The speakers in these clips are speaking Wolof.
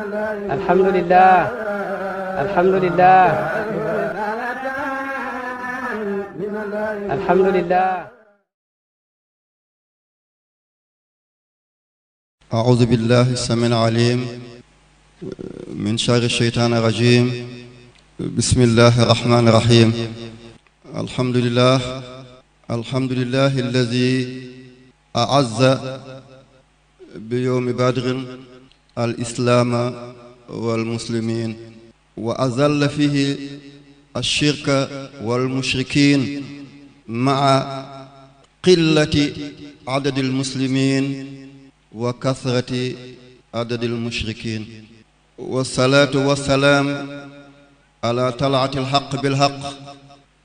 alhamdulillah alhamdulillah alhamdulillah. أعوذ بالله السميع العليم من شر الشيطان الرجيم. بسم الله الرحمن الرحيم. الحمد لله الذي أعز بيوم بدر الإسلام والمسلمين وأذل فيه الشرك والمشركين مع قلة عدد المسلمين وكثرة عدد المشركين، والصلاة والسلام على طلعة الحق بالحق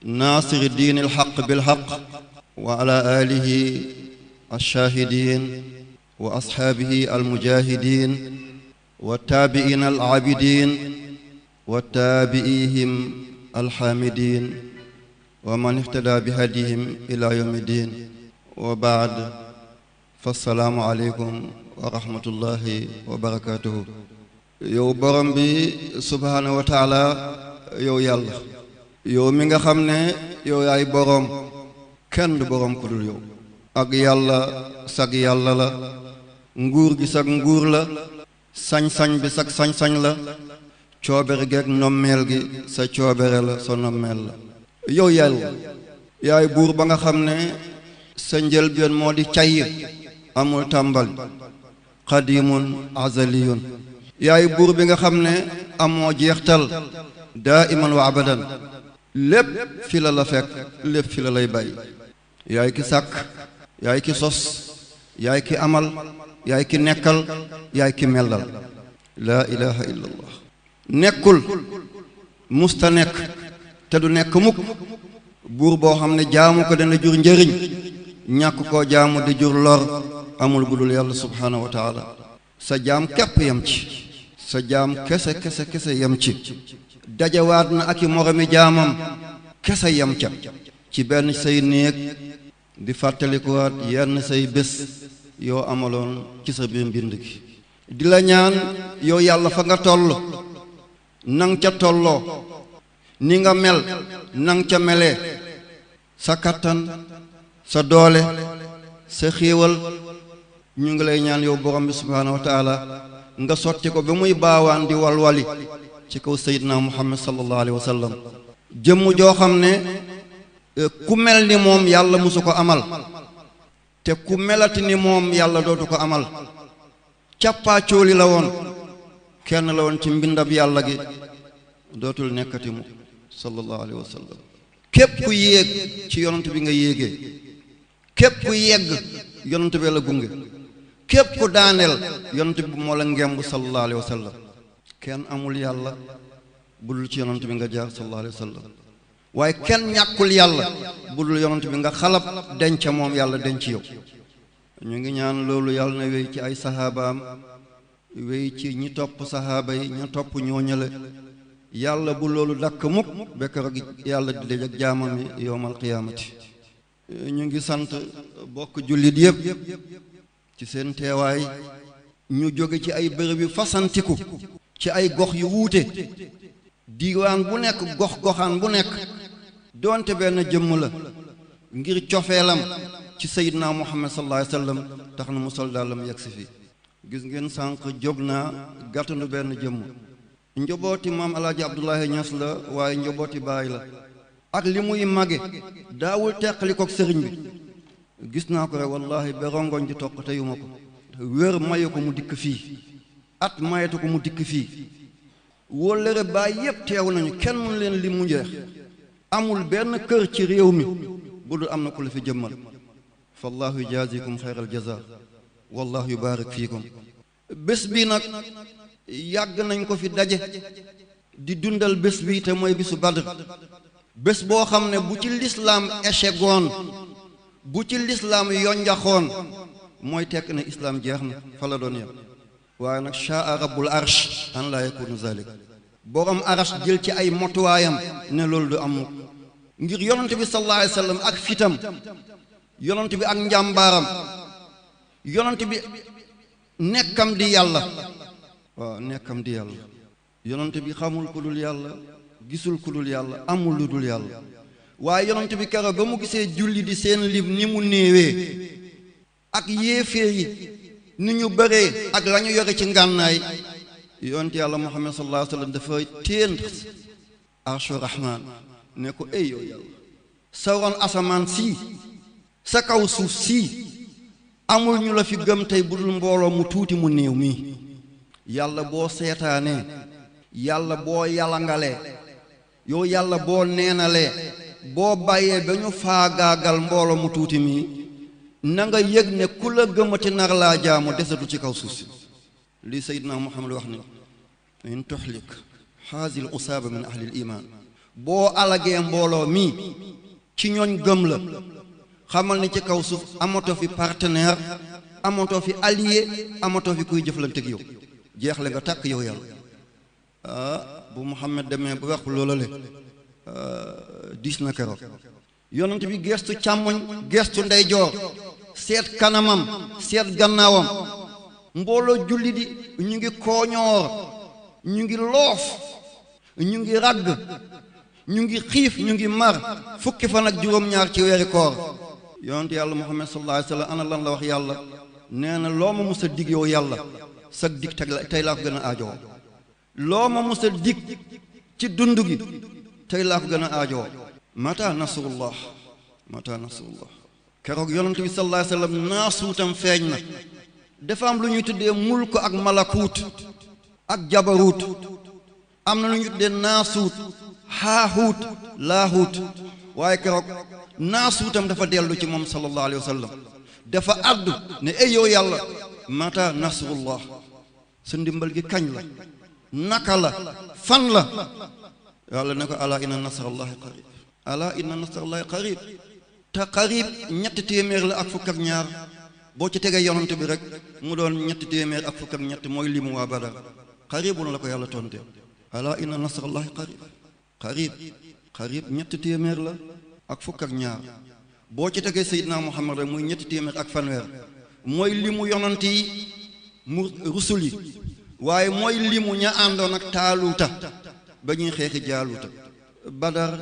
ناصر الدين الحق بالحق وعلى آله الشاهدين وأصحابه المجاهدين والتابعين العابدين والتابعيهم الحامدين ومن اهتدى بهديهم إلى يوم الدين. وبعد، فالسلام عليكم ورحمة الله وبركاته. yow borom bi subhaanahu wa taala, yow yàlla, yow mi nga xam ne yow yaay borom, kenn du borom ku dul yow. ak yàlla sag yàlla la, nguur gi sag nguur la, sañ-sañ bi sag sañ-sañ la, coobere geeg nommeel gi sa coobere la, sa nommeel la. yow yàlla yaay buur ba nga xam ne sa njëlbeen moo di cay, amul tàmbali, qadimun azaliyun. yaay buur bi nga xam ne amoo jeextal, daa iman wa abadan, lépp fi la la fekk, lépp fi la lay bàyyi. yaay ki sàkk, yaay ki sos, yaay ki amal, yaay ki nekkal, yaay ki mellal. laa ilaha illa allah. nekkul, musta nekk, te du nekk mukk buur boo xam ne jaamu ko dana jur njëriñ, ñàkk koo jaamu di jur lor, amul budul yàlla subhaanahu wa taala. sa jaam képp yem ci, sa jaam kese kese kese yem ci. dajawaat na ak i moromi jaamam kese yem ca, ci benn say néeg di fàttalikuwaat yenn say bés yoo amaloon ci sa biir mbind gi. di la ñaan yow yàlla fa nga toll nang ca tolloo, ni nga mel nang ca melee, sa kattan, sa doole, sa xéewal. ñu ngi lay ñaan yow borom bi subhaanahu wa taala nga sotti ko ba muy baawaan di walwali ci kaw sayyidina muhammad sallallahu alayhi wa sallam, jëmm joo xam ne ku mel ni moom yàlla musu ko amal, te ku melati ni moom yàlla dootu ko amal. càppaacóoli la woon, kenn la woon ci mbindab yàlla gi, dootul nekkati mu sallallahu alayhi wa sallam. képp ku yéeg ci yonent bi nga yéegee, képp ku yegg yonent bi la gunge, képp ku daaneel yonent bi moo la ngemb sallallahu alayhi wa sallam. kenn amul yàlla budul ci yonent bi nga jaar sallallahu alayhi wa sallam, waaye kenn ñàkkul yàlla budul yonent bi nga xalab denc moom yàlla denc yow. ñu ngi ñaan loolu yàlla na wéy ci ay saxaabaam, wéy ci ñi topp saxaaba yi, ña topp ñoo ñële. yàlla bu loolu dakk mukk ba keroog yàlla di daj ak jaamam yi yowmal qiyaamati. ñu ngi sant bokk jullit yépp ci seen teewaay. ñu jóge ci ay bërëb yu fasantiku, ci ay gox yu wuute, diiwaan bu nekk, gox-goxaan bu nekk, doonte benn jëmm la, ngir cofeelam ci sayyidina muhammad sallallahu alayhi wa sallam tax na mu sol dàllam yegg si fii. gis ngeen sànq jóg naa gàttandu benn jëmm. njobooti maam alaaji abdullahi ñas la, waaye njobooti baay la. ak li muy mage daawul teqali kook sëriñ bi. gis naa ko rek wallahi ba rongoñ di toq te yuma ko. wér mayu ko mu dikk fii, at mayatu ko mu dikk fii. wóllëre baay yépp teew nañu, kenn mënu leen li mu njeex. amul benn kër ci réew mi bu dul am na ku la fi jëmmal. fallahu yujaazikum xayral jaza, wallahu yubaarik fiikum. bés bi nag yàgg nañ ko fi daje di dundal bés bi, te mooy bisu Badr. bés boo xam ne bu ci lislaam échegoon, bu ci lislaam yonjaxoon, mooy tekk ne islaam jeex na, fa la doon yem. waaye nag shaa rabbul arsh an laa yakunu zalik. borom arsh jël ci ay motuwaayam ne loolu du am mukk, ngir yonent bi sallallahu alayhi wa sallam ak fitam, yonent bi ak njàmbaaram, yonent bi nekkam di yàlla, waaw nekkam di yàlla yonent bi xamul ku dul yàlla gisul ku dul yàlla amul lu dul yàlla waaye yonent bi keroog ba mu gisee julli di seen lim ni mu néewee ak yéeféer yi ni ñu bëree ak la ñu yore ci ngànnaay yonent yàlla Muhammad sallallahu alayhi wa sallam dafa téen arshu rahman ne ko ey yow yàlla sa ron asamaan sii sa kaw suuf sii amul ñu la fi gëm tey bu dul mbooloo mu tuuti mu néew mii yàlla boo seetaanee yàlla boo yalangalee yow yàlla boo neenalee boo bàyyee ba ñu faagaagal mbooloo mu tuuti mii na nga yëg ne ku la gëmati nar laa jaamu desatu ci kaw suuf si lii Seydina Muhammad wax ni in tuhlik haazil usaaba min ahlil iman boo alagee mbooloo mi ci ñooñ gëm la xamal ni ci kaw suuf amatoo fi partenaire amatoo fi allié amatoo fi kuy jëflante ak yow jeexle nga tàkk yow yàlla bu Muhammad demee ba wax loola le diis na keroog yonent bi gestu càmmoñ gestu ndeyjoor seet kanamam seet gannaawam mbooloo julli di ñu ngi kooñoor ñu ngi loof ñu ngi ragg ñu ngi xiif ñu ngi mar fukki fan ak juróom-ñaar ci weeri koor yonent yàlla Muhammad sallallahu alayhi wa sallam ana lan la wax yàlla nee na loo ma mus a dig yow yàlla sag dig tey laa ko gën a aajoo loo ma mus a dig ci dund gi tey laa ko gën a aajoo mata nasrullah keroog yonent bi sallallahu alayhi wa sallam naasuutam feeñ na dafa am lu ñuy tuddee mulk ak malakuut ak jabaruut am na lu ñuy tuddee naasuut haahuut laahuut waaye keroog naasuutam dafa dellu ci moom sallallahu alayhi wa sallam dafa addu ne ay yow yàlla mata nasrullah sa ndimbal gi kañ la naka la fan la yàlla ne ko ala inna nasrallahi qarib ala inna nasrallahi qarib te qarib ñetti téeméer la ak fukk ak ñaar boo ci tegee yonent bi rek mu doon ñetti téeméer ak fukk ak ñett mooy limu waa Badar qaribun la ko yàlla tonte ala inna nasrallahi qarib ñetti téeméer la ak fukk ak ñaar boo ci tegee Seydina Muhammad rek muy ñetti téeméer ak fanweer mooy limu yonent yi mu rusul yi waaye mooy limu ña àndoon ak taaluuta ba ñuy xeexi jaaluuta Badar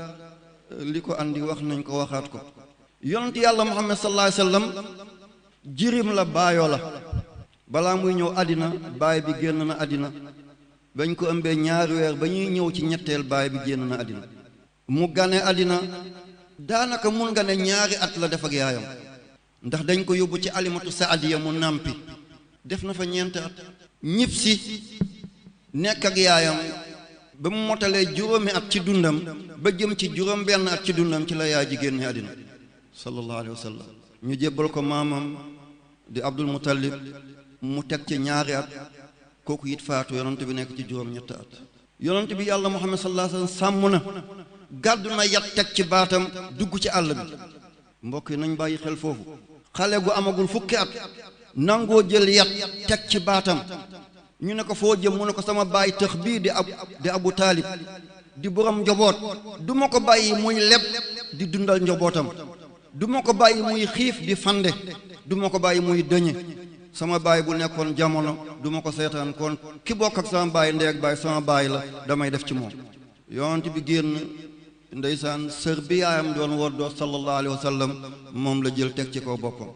li ko andi wax nañ ko waxaat ko yonent yàlla Muhammad sallallahu alayhi wa sallam jirim la baayoo la balaa muy ñëw àddina baay bi génn na àddina bañ ko ëmbee ñaari weer ba ñuy ñëw ci ñetteel baay bi génn na àddina mu gane àddina daanaka mun nga ne ñaari at la def ak yaayam ndax dañ ko yóbbu ci alimatu saadiya mu nàmpi def na fa ñeenti at ñib si nekk ak yaayam ba mu motalee juróomi at ci dundam ba jëm ci juróom benn at ci dundam ci la yaay ji génne àddina sallallahu alayhi wa sallam ñu jébbal ko maamam di Abdul Muttalib mu teg ci ñaari at kooku it faatu yonent bi nekk ci juróom ñetti at yonent bi yàlla Muhammad sallallahu alayhi wa sallam sàmm na gàddu na yat teg ci baatam dugg ci àll bi mbokk yi nañ bàyyi xel foofu xale gu amagul fukki at nangoo jël yat teg ci baatam ñu ne ko foo jëm mu ne ko sama baay tëx bii di Abu Taalib di borom njaboot du ma ko bàyyi muy leb di dundal njabootam du ma ko bàyyi muy xiif di fande du ma ko bàyyi muy dëñe sama baay bu nekkoon jamono du ma ko seetaan kon ki bokk ak sama baay ndeeg baay sama baay la damay def ci moom yonent bi génn ndeysaan sër bi yaayam doon woddoo sallallahu alayhi wa sallam moom la jël teg ci kaw boppam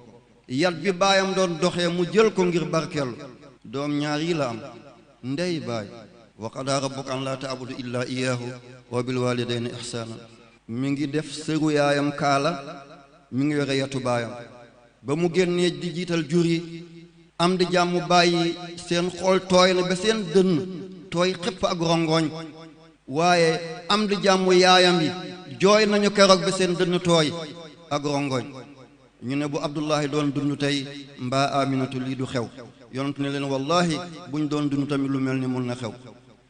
yat bi baayam doon doxee mu jël ko ngir barkeelu doom ñaar yi la am ndey baay wa qadaa rabbuka an laa ta'budu illaa iyyaahu wa bil waalidayni ihsaanan mi ngi def sëru yaayam kaala mi ngi yore yatu baayam ba mu génnee di jiital jur yi am di jàmm bàyyi seen xool tooy na ba seen dënn tooy xëpp ak rongoñ waaye am di jàmm yaayam yi jooy nañu keroog ba seen dënn tooy ak rongoñ ñu ne bu Abdullahi doon dund tey mbaa Aminatu lii du xew yonent ne leen wallahi buñ doon dund tamit lu mel ni mun na xew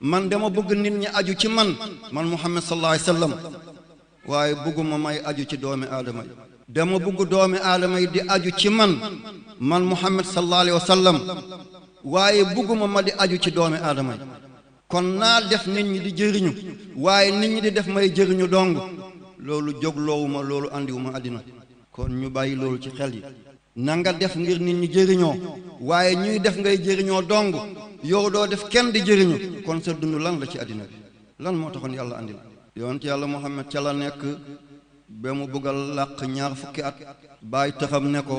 man dama bëgg nit ñi aju ci man Muhammad sallallahu alayhi wa sallam waaye bëgguma may aju ci doomi aadama yi dama bëgg doomi aadama yi di aju ci man Muhammad sallallahu alayhi wa sallam waaye bëgguma ma di aju ci doomi aadama yi kon naa def nit ñi di jëriñu waaye nit ñi di def may jëriñu dong loolu jógloowuma loolu andiwuma àddina kon ñu bàyyi loolu ci xel yi na nga def ngir nit ñi jëriñoo waaye ñuy def ngay jëriñoo dong yow doo def kenn di jëriñu kon sa dund lan la ci àddina bi lan moo taxoon yàlla andi la yonent yàlla Muhammad ca la nekk ba mu bëggal làq 20 fukki at bàyyi taxam ne ko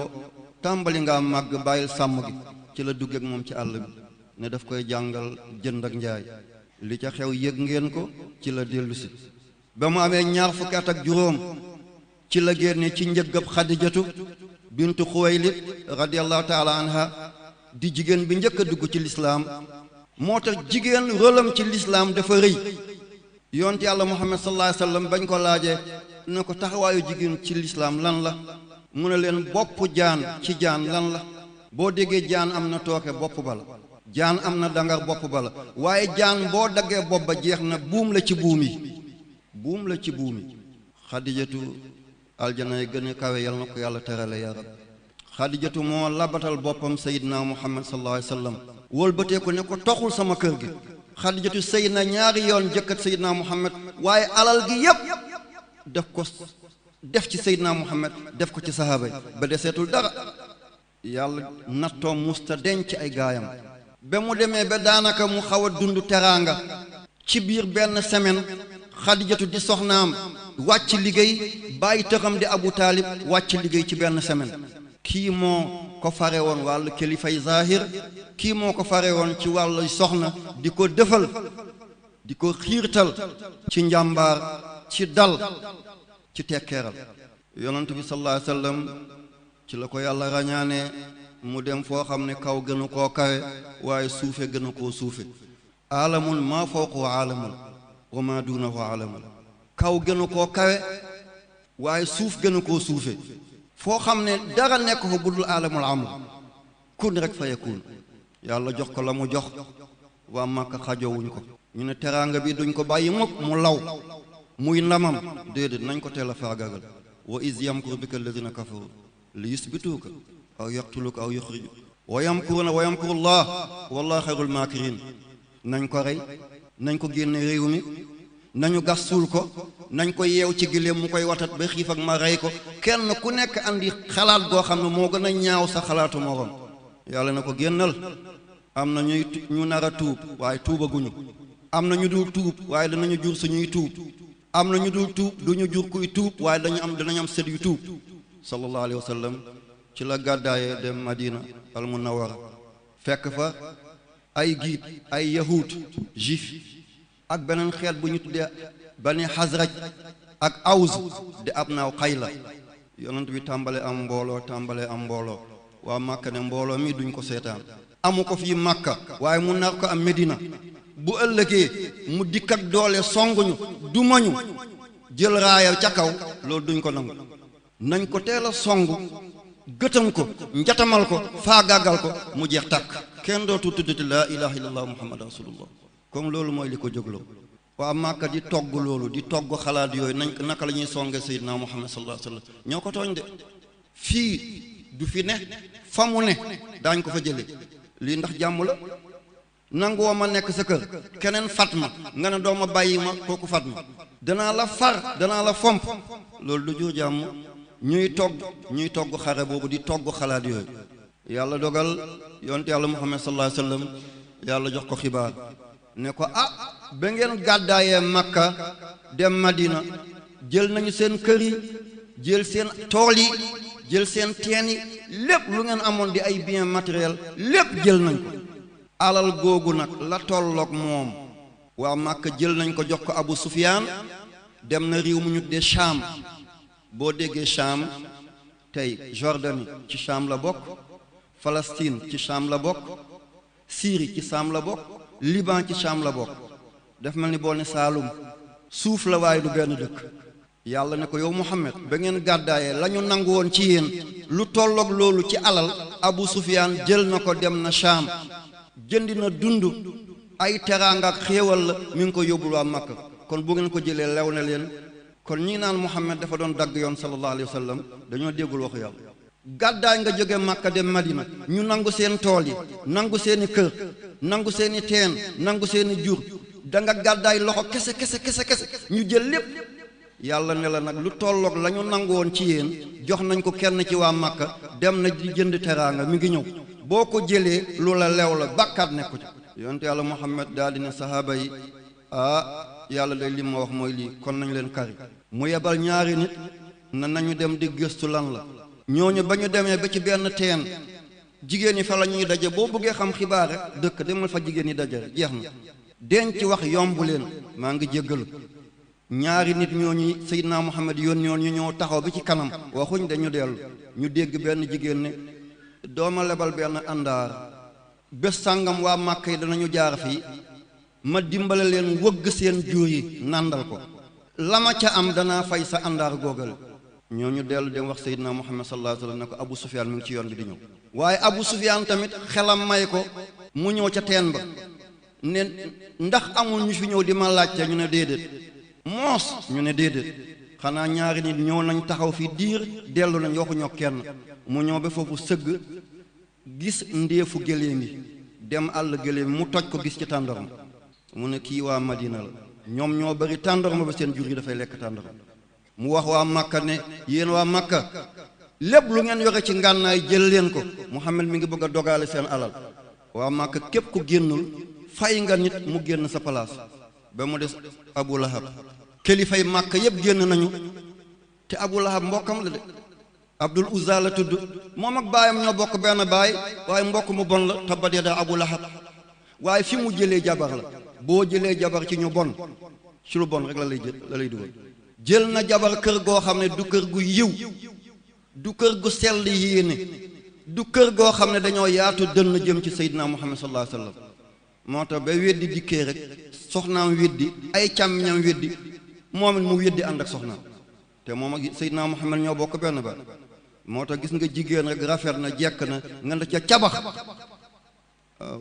tàmbali ngaa màgg bàyyil sàmm gi ci la dugg ak moom ci àll bi ne daf koy jàngal jënd ak njaay li ca xew yëg ngeen ko ci la dellusi ba mu amee 20 fukki at ak juróom ci la génne ci njëggab Xadijatu bintu Xuwaylid radiyallahu taala anha di jigéen bi njëkk a dugg ci lislaam moo tax jigéen rôlam ci lislaam dafa rëy yonent yàlla Muhammad sallallahu alayhi wa sallam bañ ko laajee ne ko taxawaayu jigéen ci lislaam lan la mu ne leen bopp jaan ci jaan lan la boo déggee jaan am na tooke bopp ba la jaan am na dangar bopp ba la waaye jaan boo daggee bopp ba jeex na buum la ci buum yi Xadijatu aljana yi gën a kawe yal na ko yàlla terale ya rab Xadijatu moo labatal boppam Seydina Muhammad sallallahu alayhi wa sallam wëlbatee ko ne ko toxul sama kër gi Xadijatu sëy na 2 yoon jëkkat Seydina Muhammad waaye alal gi yépp def ci Seydina Muhammad def ko ci sahaaba yi ba deseetul dara yàlla nattoo musta denc ay gaayam ba mu demee ba daanaka mu xaw a dund teraanga ci biir benn semaine Xadijatu di soxnaam wàcc liggéey bàyyi tëxam di Abu Taalib wàcc liggéey ci benn semaine kii moo ko fare woon wàllu kilifay zahir kii moo ko fare woon ci wàllu soxna di ko defal di ko xiirtal ci njàmbaar ci dal ci tekkeeral yonent bi sallallahu alayhi wasallam ci la ko yàlla rañaane mu dem foo xam ne kaw gënu koo kawe waaye suufe gënu koo suufe aalamun maa fawqahu aalamun wa maa duunahu aalamun kaw gënu koo kawe waaye suuf gënu koo suufe foo xam ne dara nekk fa budul aalamul amr kun rek fa yakun yàlla jox ko la mu jox waa Màkka xajowuñ ko ñu ne teraanga bi duñ ko bàyyi mukk mu law muy ndamam déedéet nañ ko teel a faagagal wa iz yamkuru bika alladina kafaru li yusbituuka aw yaqtuluka aw yuxriju wa yamkuruna wa yamkuru llah wallahu xayrul maakirin nañ ko rey nañ ko génne réew mi nañu gas suul ko nañ ko yeew ci giléem mu koy watat ba xiif ak ma rey ko kenn ku nekk andi xalaat goo xam ne moo gën a ñaaw sa xalaatu morom yàlla na ko génnal am na ñu nar a tuub waaye tuubaguñu am na ñu dul tuub waaye danañu jur suñuy tuub am na ñu dul tuub du ñu jur kuy tuub waaye danañ am sët yu tuub sallallahu alayhi wa sallam ci la gàddaaye dem Madina al Munawwara fekk fa ay giit ay yahud juif ak beneen xeet bu ñu tuddee bani Xasraj ak Aws di ab naaw Xayla yonent bi tàmbale am mbooloo waa Màkka ne mbooloo mi duñ ko seetaan amu ko fii Màkka waaye mu nar ko am Medina bu ëllëgee mu dikk ak doole songuñu du mañu jël raaya ca kaw loolu duñ ko nangu nañ ko teel a songu gëtam ko njatamal ko faagaagal ko mu jeex tàkk kenn dootu tuddati laa ilaha illallah muhammad rasulullah comme loolu mooy li ko jógloo waa Màkka di togg loolu di togg xalaat yooyu naka la ñuy songe Seydina Muhammad sallallahu alayhi wa sallam ñoo ko tooñ de fii du fi ne fa mu ne daañ ko fa jële lii ndax jàmm la nangoo ma nekk sa kër keneen fat ma nga ne doo ma bàyyi ma kooku fat ma danaa la far danaa la fomp loolu du jur jàmm ñuy togg xare boobu di togg xalaat yooyu yàlla dogal yonte yàlla Muhammad sallallahu alayhi wa sallam yàlla jox ko xibaar ne ko ba ngeen gàddaayee Makka dem Madina jël nañu seen kër yi jël seen tool yi jël seen teen yi lépp lu ngeen amoon di ay bien matériel lépp jël nañ ko alal googu nag la tolloog moom waa Makka jël nañ ko jox ko Abu Sufyaan dem na réew mu ñu tuddee Cham boo déggee Cham tey Jordanie ci Cham la bokk Palestine ci Cham la bokk Syrie ci Cham la bokk Liban ci Cham la bokk daf mel ni boo ne Saalum suuf la waaye du benn dëkk yàlla ne ko yow Muhammad ba ngeen gàddaayee la ñu nangu woon ci yéen lu tolloog loolu ci alal Abu Sufyaan jël na ko dem na Cham jëndi na dund ay teraanga ak xéewal la mi ngi ko yóbbul waa Makka kon bu ngeen ko jëlee lew na leen kon ñi naan Muhammad dafa doon dagg yoon sallallahu alayhi wa sallam dañoo déggul waxu yàlla gàddaay nga jóge Makka dem Madina ñu nangu seen tool yi nangu seeni kër nangu seeni teen nangu seeni jur da nga gàddaay loxo kese ñu jël lépp yàlla ne la nag lu tolloog la ñu nangu woon ci yéen jox nañ ko kenn ci waa Makka dem na di jënd teraanga mi ngi ñëw boo ko jëlee lu la lew la bàkkaat nekku ci yonte yàlla Muhammad daal di ne sahaaba yi yàlla day li ma wax mooy lii kon nañ leen kari mu yebal ñaari nit na nañu dem di gëstu lan la ñooñu ba ñu demee ba ci benn teen jigéen ñi fa la ñuy daje boo bëggee xam xibaar rek dëkk demal fa jigéen ñi daje jeex na denc wax yomb leen maa ngi jéggalu ñaari nit ñooñu Seydina Muhammad yoon ñoon ñu ñëw taxaw bi ci kanam waxuñ dañu dellu ñu dégg benn jigéen ne dooma lebal benn àndaar bés sàngam waa Màkka yi danañu jaar fii ma dimbale leen wëgg seen jur yi nàndal ko la ma ca am danaa fay sa àndaar googal ñooñu dellu dem wax Seydina Muhammad sallallahu alayhi wa sallam ne ko Abu Sufyaan mi ngi ci yoon bi di ñëw waaye Abu Sufyaan tamit xelam may ko mu ñëw ca teen ba ne ndax amul ñu fi ñëw di ma laajte ñu ne déedéet moos ñu ne déedéet xanaa ñaari nit ñëw nañ taxaw fi diir dellu nañ waxuñoo kenn mu ñëw ba foofu sëgg gis ndéefu géléem yi dem àll géléem mu toj ko gis ci tàndarma mu ne kii waa Madina la ñoom ñoo bari tàndarma ba seen jur yi dafay lekk tàndarma mu wax waa Makka ne yéen waa Makka lépp lu ngeen yore ci ngànnaay jël leen ko Muhammad mi ngi bëgg a dogaale seen alal waa Makka képp ku génnul fay nga nit mu génn sa place ba mu des Abu Lahab kilifay Makka yëpp génn nañu te Abu Lahab mbokkam la de Abdul Uzza la tudd moom ak baayam ñoo bokk benn baay waaye mbokk mu bon la tabbat yadaa Abu Lahab waaye fi mu jëlee jabar la boo jëlee jabar ci ñu bon ci lu bon rek la lay dugal jël na jabar kër goo xam ne du kër gu yiw du kër gu sell yéene du kër goo xam ne dañoo yaatu dënn jëm ci Seydina Muhammad sallallahu alayhi wa sallam moo tax ba weddi dikkee rek soxnaam weddi ay càmmiñam weddi moom it mu weddi ànd ak soxnaam te moom ak Seydina Muhammad ñoo bokk benn ba moo tax gis nga jigéen rek rafet na jekk na nga da ca cabax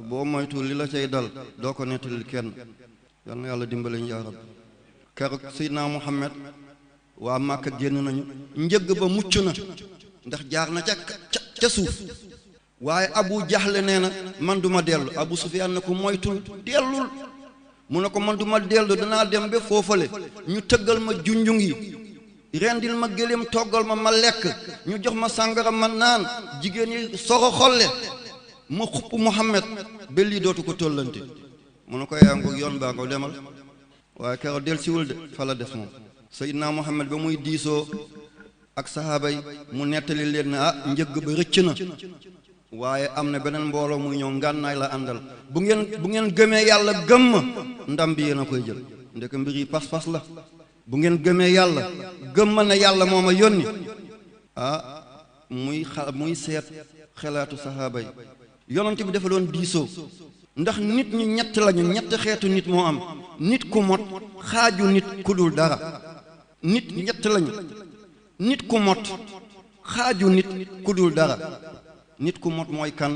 boo moytu li la cay dal doo ko nettali kenn yal na yàlla dimbale ñu yaa rabbi keroog Seydina Muhammad waa Màkka génn nañu njëgg ba mucc na ndax jaar na ca suuf waaye Abu Jahl nee na man duma dellu Abu Sufyaan ne ko moytul dellul mu ne ko man duma dellu danaa dem ba foofale ñu tëggal ma junjung yi rendil ma gëléem toggal ma lekk ñu jox ma sàngara ma naan jigéen yi soro xolle ma xupp Muhammad ba lii dootu ko tollante mu ne ko yaa ngoog yoon baa ngo demal waaye keroog del siwul de fa la des moom Seydina Muhammad ba muy diisoo ak sahaaba yi mu nettali leen ne njëgg ba rëcc na waaye am na beneen mbooloo muy ñëw ngànnaay la àndal bu ngeen gëmee yàlla gëm ma ndam bi yéen a koy jël ndek mbir yi pas-pas la bu ngeen gëmee yàlla gëm ma ne yàlla moo ma yónni muy seet xelaatu sahaaba yi yonent bi dafa doon diisoo ndax nit ñi ñett lañu ñett xeetu nit moo am nit ku mot xaaju nit ku dul dara nit ñett lañu nit ku mot xaaju nit ku dul dara nit ku mot mooy kan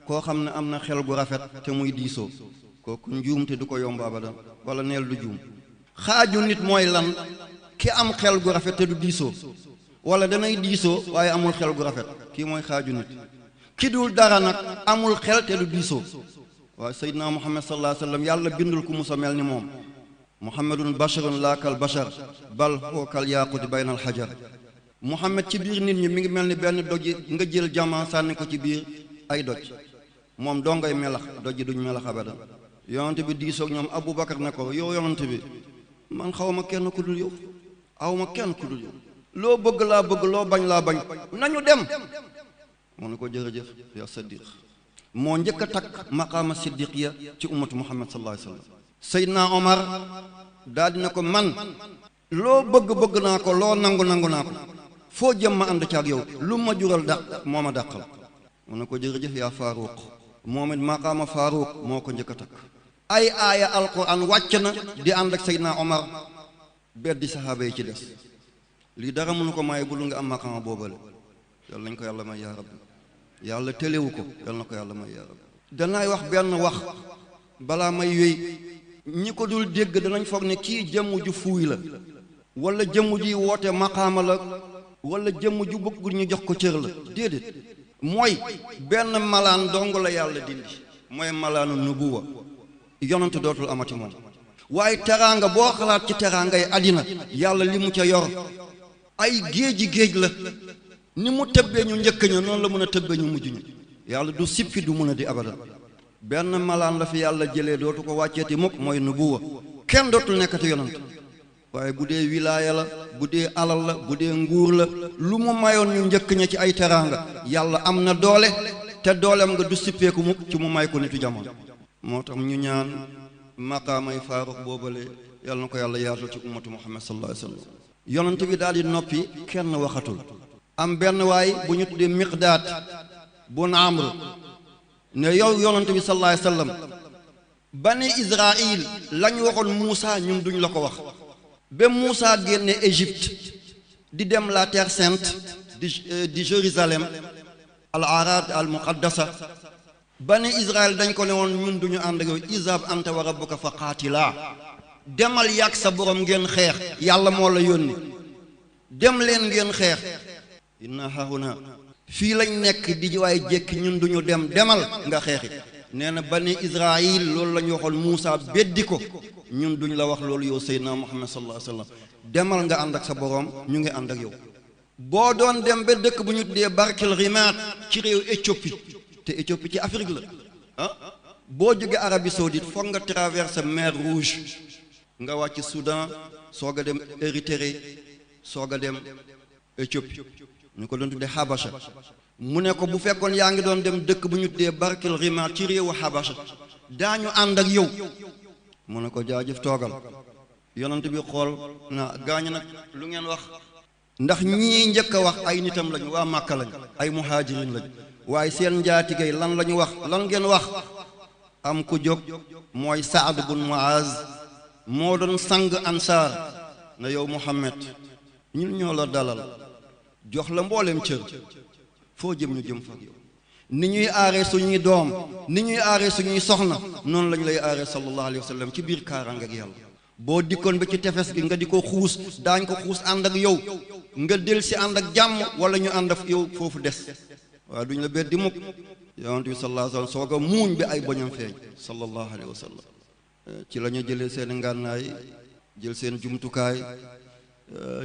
koo xam ne am na xel gu rafet te muy diisoo kooku njuum te du ko yomb abadan wala neel du juum xaaju nit mooy lan ki am xel gu rafet te du diisoo wala danay diisoo waaye amul xel gu rafet kii mooy xaaju nit ki dul dara nag amul xel te du diisoo waaye Seydina Muhammad sallallahu alayhi wa sallam yàlla bindul ku musa mel ni moom Muhammadun basharun laa kal bashar bal huwa kal yaaqut bayna al hajar Muhammad ci biir nit ñi mi ngi mel ni benn doj nga jël jamaa sànni ko ci biir ay doj moom doo ngay melax doj duñ melax abadan yonent bi diisoog ñoom Abubakar ne ko yow yonent bi man xaw ma kenn ku dul yow aw ma kenn ku dul yow loo bëgg laa bëgg loo bañ laa bañ nañu dem mu ne ko jërëjëf ya Siddiq moo njëkk a takk maqaama siddiqiya ci ummatu Muhammad sallallahu alayhi wa sallam Seydina Omar daal dina ko man loo bëgg naa ko loo nangu naa ko foo jëm ma ànd caag yow lu ma jural dàq moo ma dàqal mu ne ko jërëjëf yaa Faaruq moom it maqaama Faaruq moo ko njëkk a takk ay aaya alquran wàcc na di ànd ak Seydina Omar beddi sahaaba yi ci des lii dara mënu ko maye bul nga am maqaama boobale yàlla nañ ko yàlla may yaa rabbi yàlla téléwu ko yàlla na ko yàlla may yaa rabbi danaay wax benn wax balaa may wéy ñi ko dul dégg danañ foog ne kii jëmm ju fuuy la wala jëmm ji woote maqaama la wala jëmm ju bëgg ñu jox ko cër la déedéet mooy benn malaan dong la yàlla dindi mooy malaanu nubuwa yonent dootul amati moom waaye teraanga boo xalaat ci teraangay àddina yàlla li mu ca yor ay géej la ni mu tëbbee ñu njëkk ña noonu la mën a tëbbee ñu mujj ñu yàlla du sippi du mën a di abadan benn malaan la fi yàlla jëlee dootu ko wàcceeti mukk mooy nubuwa kenn dootul nekkati yonent waaye bu dee wilaaya la bu dee alal la bu dee nguur la lu mu mayoon ñu njëkk ña ci ay teraanga yàlla am na doole te dooleem nga du sippeeku mukk ci mu may ko nitu jamono moo tax ñu ñaan maqaamay faaruq boobale yàlla na ko yàlla yaatal ci ummatu muhammad sallallahu alayhi wa sallam yonent bi daal di noppi kenn waxatul am benn waay bu ñu tuddee miqdaat bun amr ne yow yonent bi sallallahu alayhi wa sallam bani israil lañ waxoon Muusa ñun duñ la ko wax ba Muusa génne Égypte di dem la terre sainte di Jérusalem al arad al muqaddasa bani Israël dañ ko ne woon ñun duñu ànd ak yow izhab anta wa rabbuka fa qaatilaa demal yàgg sa borom ngeen xeex yàlla moo la yónni dem leen ngeen xeex inna hahuna fii lañ nekk di waaye jékki ñun duñu dem demal nga xeexi nee na bani Israël loolu la ñu waxoon Muusa beddi ko ñun duñ la wax loolu yow Seydina Muhammad sallallahu alayhi wa sallam demal nga ànd ak sa borom ñu ngi ànd ak yow boo doon dem ba dëkk bu ñu tuddee Barkil Rimaat ci réew Éthiopie te Éthiopie ci Afrique la ah boo jógee Arabie Saoudite foog nga traverser mer Rouge nga wàcc Soudan soog a dem Érythrée soog a dem Éthiopie ñu ko doon tuddee Habasha mu ne ko bu fekkoon yaa ngi doon dem dëkk bu ñu tuddee Barkil Rimaat ci réewu Habasha daañu ànd ak yow mu ne ko jaajëf toogal yonent bi xool na gaañ nag lu ngeen wax ndax ñii njëkk a wax ay nitam lañu waa Màkka lañu ay muhajirin lañu waaye seen njaatigay lan la ñu wax lan ngeen wax am ku jóg mooy Saad bun Muaz moo doon sang ansaar na yow Muhammad ñun ñoo la dalal jox la mbooleem cër foo jëm ñu jëm fa yow ni ñuy aaree suñuy doom ni ñuy aaree suñuy soxna noonu lañu lay aaree sallallahu alayhi wa sallam ci biir kaaraange ak yàlla boo dikkoon ba ci tefes gi nga di ko xuus daañ ko xuus ànd ak yow nga del si ànd ak jàmm wala ñu ànd ak yow foofu des waaye duñ la beddi mukk yonent bi sallallahu alayhi wa sallam soog a muuñ bi ay boñam feeñ sallallahu alayhi wa sallam ci la ñu jëlee seen ngànnaay jël seen jumtukaay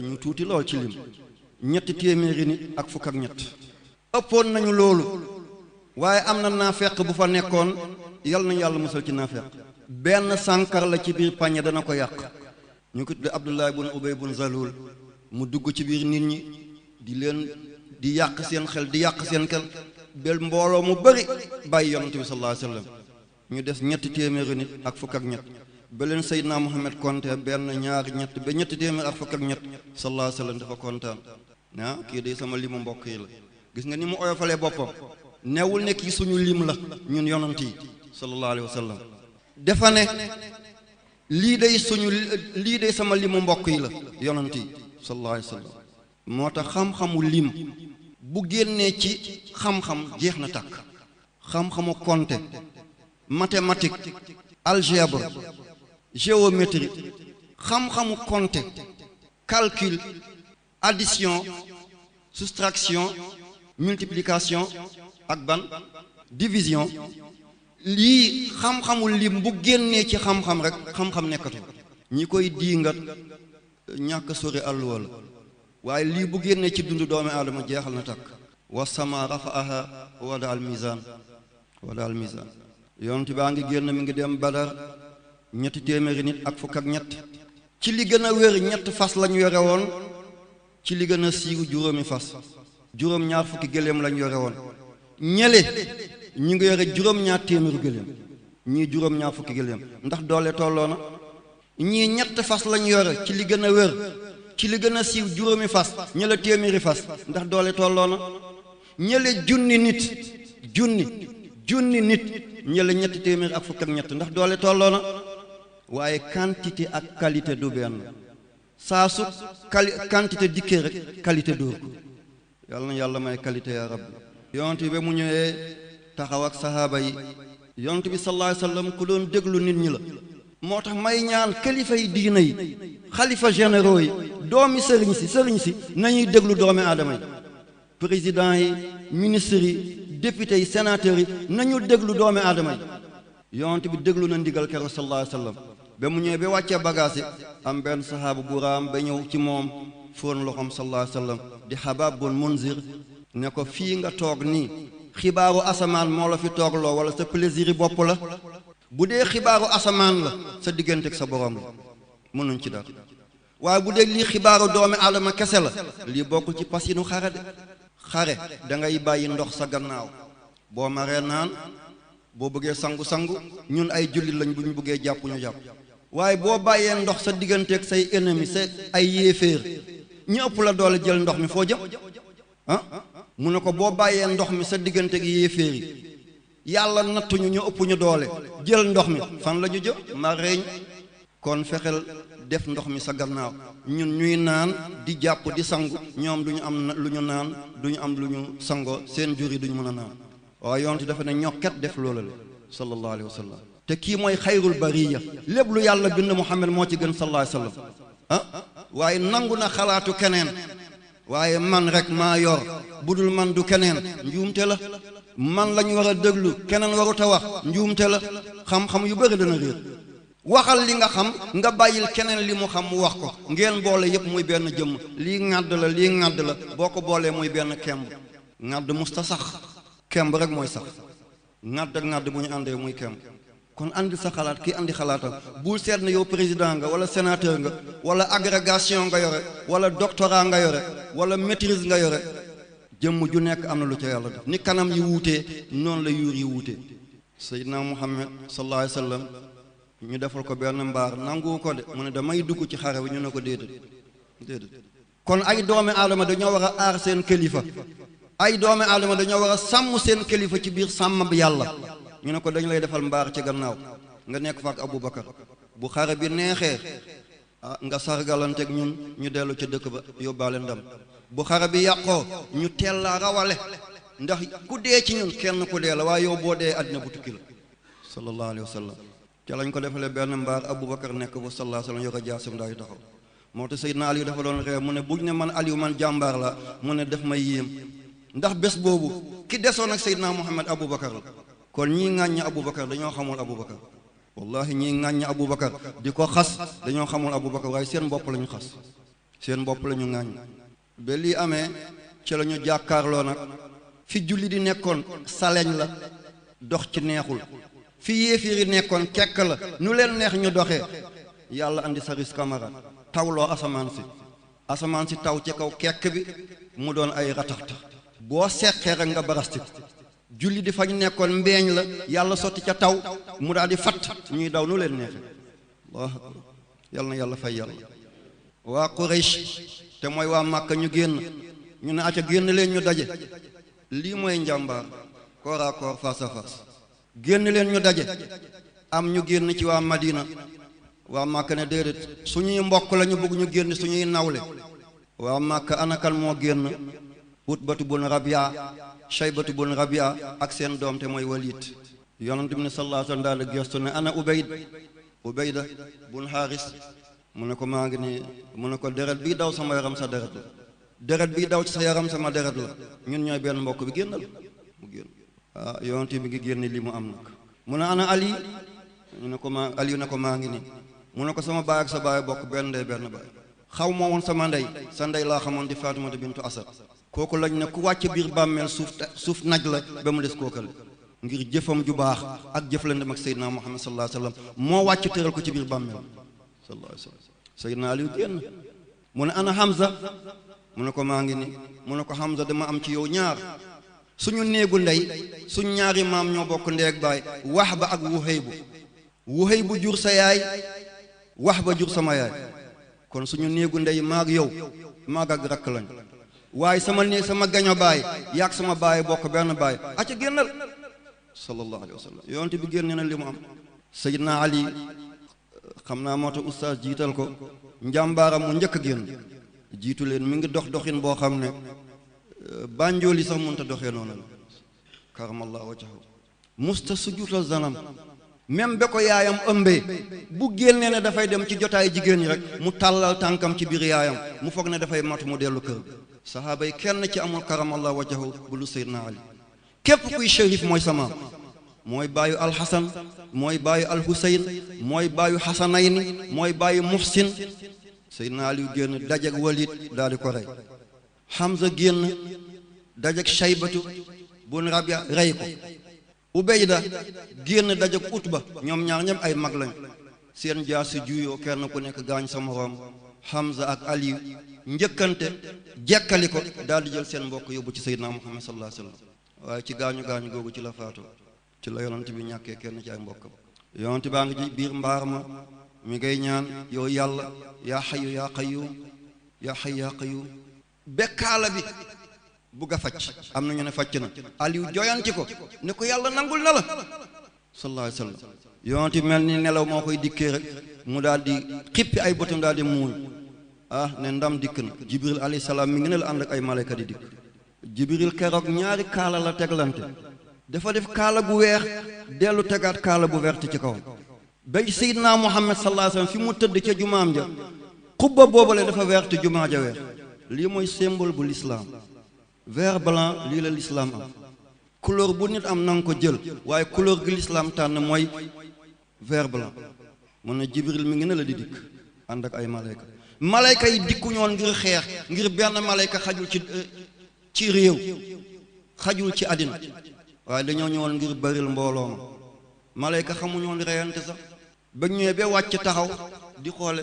ñu tuuti lool ci lim ñetti téeméeri nit ak fukk ak ñett ëppoon nañu loolu waaye am na naafeq bu fa nekkoon yal nañu yàlla musal ci naafeq benn sànkar la ci biir pañe dana ko yàq ñu ko tudde Abdullah bun Ubay bun Zalul mu dugg ci biir nit ñi di yàq seen xel di yàq seen xel bel mbooloo mu bëri bàyyi yonent bi sallallahu alayhi wa sallam ñu des ñetti téeméeri nit ak fukk ak ñett ba leen Seydina Muhammad konte benn ñaar ñett ba ñetti téeméer ak fukk ak ñett sallallahu alayhi wa sallam dafa kontaan kii day sama limu mbokk yi la gis nga ni mu oyofalee boppam newul ne kii suñu lim la ñun yonent yi sallallahu alayhi wa sallam dafa ne lii day sama limu mbokk yi la yonent yi sallallahu alayhi wa sallam moo tax xam-xamu lim bu génnee ci xam-xam jeex na tàkk xam-xamu compter mathématique algèbre géométrie xam-xamu compter calcul addition soustraction multiplication ak ban division lii xam-xamu lim bu génnee ci xam-xam rek xam-xam nekkatu ñi koy diingat ñàkk sori àlluwa la waaye lii bu génnee ci dundu doomi aadama jeexal na takk wa sama rafaaha wada al mizan yonent baa ngi génn mi ngi dem Badar ñetti téeméeri nit ak fukk ak ñett ci li gën a wér ñett fas lañu yore woon ci li gën a siiw juróomi fas juróom-ñaar fukki gëléem lañu yore woon ñële ñu ngi yore juróom-ñaar téeméeru gëléem ñii juróom-ñaar fukki gëléem ndax doole tolloo na ñii ñett fas lañu yore ci li gën a wér ci li gën a siiw juróomi fas ñële téeméeri fas ndax doole tolloo na ñële junni nit ñële ñetti téeméeri ak fukk ak ñett ndax doole tolloo na waaye quantité ak qualité du benn saa su quantité dikkee rek qualité dóor ko yàlla na yàlla may qualité ya rabbi yonent bi ba mu ñëwee taxaw ak sahaaba yi yonent bi sallallahu alayhi wa sallam ku doon déglu nit ñi la moo tax may ñaan kilifa yi diina yi xalifa généraux yi doomi sëriñ si nañuy déglu doomi aadama yi président yi ministres yi députés yi sénateurs yi nañu déglu doomi aadama yi yonent bi déglu na ndigal keroog sallallahu alayhi wa sallam ba mu ñëwee ba wàccee bagage yi am benn sahaaba bu raam ba ñëw ci moom fóon loxoom sallallahu alayhi wa sallam di Habab bun Munzir ne ko fii nga toog nii xibaaru asamaan moo la fi toogloo wala sa plaisir yi bopp la bu dee xibaaru asamaan la sa diggante ak sa borom la mënuñ ci dara waaye bu dee lii xibaaru doomi aadama kese la lii bokkul ci pasinu xare de xare da ngay bàyyi ndox sa gannaaw boo maree naan boo bëggee sangu-sangu ñun ay jullit lañ bu ñu bëggee jàpp ñu jàpp waaye boo bàyyee ndox sa digganteeg say ennemi sa ay yéeféer ñu ëpp la doole jël ndox mi foo jëm ah mu ne ko boo bàyyee ndox mi sa digganteeg yéeféer yi yàlla nattuñu ñu ëpp ñu doole jël ndox mi fan la ñu jëm ma reeñ kon fexeel def ndox mi sa gannaaw ñun ñuy naan di jàpp di sangu ñoom duñu am lu ñu naan duñu am lu ñu sangoo seen jur yi duñu mën a naan waaye yonent dafa ne ñokket def loola la sallallahu alayhi wa sallam te kii mooy xayrul bariya lépp lu yàlla bind Muhammad moo ci gën sallallahu alayhi wa sallam ah waaye nangu na xalaatu keneen waaye man rek maa yor budul man du keneen njuumte la man lañu war a déglu keneen warut a wax njuumte la xam-xam yu bëri dana réer waxal li nga xam nga bàyyil keneen li mu xam mu wax ko ngeen boole yëpp muy benn jëmm lii ŋàdd la lii ŋàdd la boo ko boolee muy benn kemb ŋàdd musta sax kemb rek mooy sax ŋàdd ak ŋàdd bu ñu àndee muy kemb kon andi sa xalaat kii andi xalaatam bul seet ne yow président nga wala sénateur nga wala agrégation nga yore wala doctorat nga yore wala maîtrise nga yore jëmm ju nekk am na lu ca yàlla def ni kanam yi wuutee noonu la yuur yi wuutee Seydina Muhammad sallallahu alayhi wa sallam ñu defal ko benn mbaar nangu ko de mu ne damay dugg ci xare bi ñu ne ko déedéet kon ay doomi aadama dañoo war a aar seen kilifa ay doomi aadama dañoo war a sàmm seen kilifa ci biir sàmm bi yàlla ñu ne ko dañu lay defal mbaar ci gannaaw nga nekk fa ak Aboubacar bu xare bi neexee nga sargalanteeg ñun ñu dellu ca dëkk ba yóbbaale ndam bu xare bi yàqoo ñu teel la rawale ndax ku dee ci ñun kenn ku dee la waaye yow boo dee àddina bu tukki la sallallahu alayhi wa sallam ca lañ ko defalee benn mbaar Aboubacar nekk fa sallallahu alayhi wa sallam yor a jaasim daay taxaw moo tax Seydina Aliou dafa doon ree mu ne buñ ne man Aliou man jàmbaar la mu ne def may yéem ndax bés boobu ki desoon ak Seydina Muhammad Aboubacar la kon ñii ŋàññi Aboubacar dañoo xamul Aboubacar wallahi ñii ŋàññi Aboubacar di ko xas dañoo xamul Aboubacar waaye seen bopp la ñu xas seen bopp la ñu ŋàññ ba lii amee ci la ñu jàkkaarloo nag fi julli di nekkoon saleñ la dox ci neexul fi yéefir yi nekkoon kekk la nu leen neex ñu doxee yàlla andi saris kamara tawloo asamaan si taw ci kaw kekk bi mu doon ay rataxtax boo seqee rek nga barastik julli di fañ nekkoon mbeeñ la yàlla sotti ca taw mu daal di fatt ñuy daw nu leen neexe Allahu akbar yàlla na yàlla fay yàlla waa Quraysh te mooy waa Màkka ñu génn ñu ne aca génn leen ñu daje lii mooy njàmbaar corps à corps face à face génn leen ñu daje am ñu génn ci waa Madina waa Màkka ne déedéet suñuy mbokk la ñu bëgg ñu génn suñuy nawle waa Màkka anakal moo génn Utbatu bun Rabia Shaybatu bun Rabia ak seen doom te mooy Walid yonent bi ne sallallahu alayhi wa sallam daal di gestu ne ana Ubayda bun Haris mu ne ko maa ngi nii mu ne ko deret bii daw sama yaram sa deret la deret bii daw ci sa yaram sama deret la ñun ñooy benn mbokk bi génnal mu génn yonent bi ngi génne li mu am nag mu ne ana Ali ñu ne ko Ali ne ko maa ngi nii mu ne ko sama baay ak sa baay bokk benn ndey benn baay xaw moo woon sama ndey sa ndey laa xamoon di Faatimata bintu Asad kooku lañ ne ku wàcc biir bàmmeel suuf naj la ba mu des kookale ngir jëfam ju baax ak jëflandem ak Seydina Muhammad sallallahu alayhi wa sallam moo wàcc tëral ko ci biir bàmmeel sallallahu alayhi wa sallam Seydina Aliou génn mu ne ana Hamza mu ne ko maa ngi ni mu ne ko Hamza dama am ci yow ñaar suñu néegu ndey suñ ñaari maam ñoo bokk ndeeg baay Wahba ak Wuhaybu jur sa yaay Wahba jur sama yaay kon suñu néegu ndey maag yow maag ak rakk lañ waaye sama gaño baay yaag sama baay bokk benn baay aca génnal sallallahu alayhi wa sallam yonent bi génne na li mu am Seydina Ali xam naa moo tax oustaz jiital ko njàmbaaram mu njëkk a génn jiitu leen mi ngi doxin boo xam ne bànjool yi sax mënut a doxee noonu la karamallahu wajhahu musta sujjuutal zanam même ba ko yaayam ëmbee bu génnee ne dafay dem ci jotaay jigéen ñi rek mu tàllal tànkam ci biir yaayam mu foog ne dafay matu mu dellu kër sahaaba yi kenn ci amul karamallahu wajhahu bu lu Seydina Ali képp kuy shérif mooy sama mooy baayu alxasan mooy baayu alhusayn mooy baayu xasanayni mooy baayu muhsin Seydina Ali génn dajeg Walid daal di ko rey Hamza génn dajeg Shaybatu bun Rabia rey ko. Ubayda génn dajak Utba ñoom ñaar ñëpp ay mag lañ seen jaasi juyoo kenn ku nekk gaañ sa moroom. Hamza ak Ali njëkkante jekkali ko daal di jël seen mbokk yóbbu ci Seydina Muhammad sallallahu alayhi wasallam waaye ci gaañu googu ci la faatoo ci la yonent bi ñàkkee kenn ci ay mbokkam. yonent baa ngi ci biir mbaar ma mi ngay ñaan yow yàlla yaa hayyu yaa qayyum yaa hayyu yaa qayyum bekkaala bi bugg a facc am na ñu ne facc na Aliou joyanti ko ne ko yàlla nangul na la sallallahu alayhi wasallam. yonent bi mel ni nelaw moo koy dikkee rek mu daal di xippi ay bëtam daal di muuñ ne ndam dikk na. Jibril alayhi salaam mi ngi ne la ànd ak ay malayka di dikk. Jibril keroog ñaari kaala la teglante dafa def kaala gu weex dellu tegaat kaala bu vert ci kaw ba Seydina Muhammad sallallahu alayhi wasallam fi mu tëdd ca jumaam ja xubba boobale dafa vert jumaa ja weex. lii mooy symbole bu l'islam vert blanc lii la l'islam am. couleur bu nit am na nga ko jël waaye couleur gi l'islam tànn mooy vert blanc. mun na Jibril mi ngi ne la di dikk ànd ak ay malayka. malayka yi dikku ñoon ngir xeex ngir benn malayka xajul ci réew xajul ci àddina waaye dañoo ñëwoon ngir baril mbooloo ma. malayka xamuñoon reyante sax ba ñëwee ba wàcc taxaw di xoole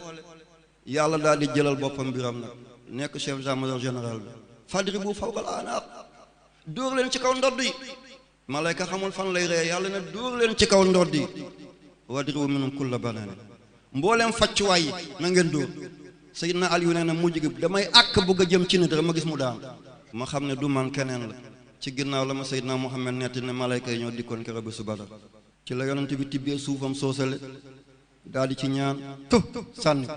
yàlla daal di jëlal boppam mbiram nag nekk chef d'état-major général bi. fadribu fawqal anaaq dóor leen ci kaw ndodd yi. malayka xamul fan lay reye yàlla ne dóor leen ci kaw ndodd yi wadribu minhum kulla banaan mbooleem faccuwaay yi na ngeen dóor. Seydina Aliyu nee na mujj gi damay àkk bugg a jëm ci nit rek ma gis mu daan ma xam ne du man keneen la. ci ginnaaw la ma Seydina Muhammad netti ne malayka yi ñoo dikkoon keroog bésu Badar. ci la yonent bi tibbee suufam soosale daal di ci ñaan sànni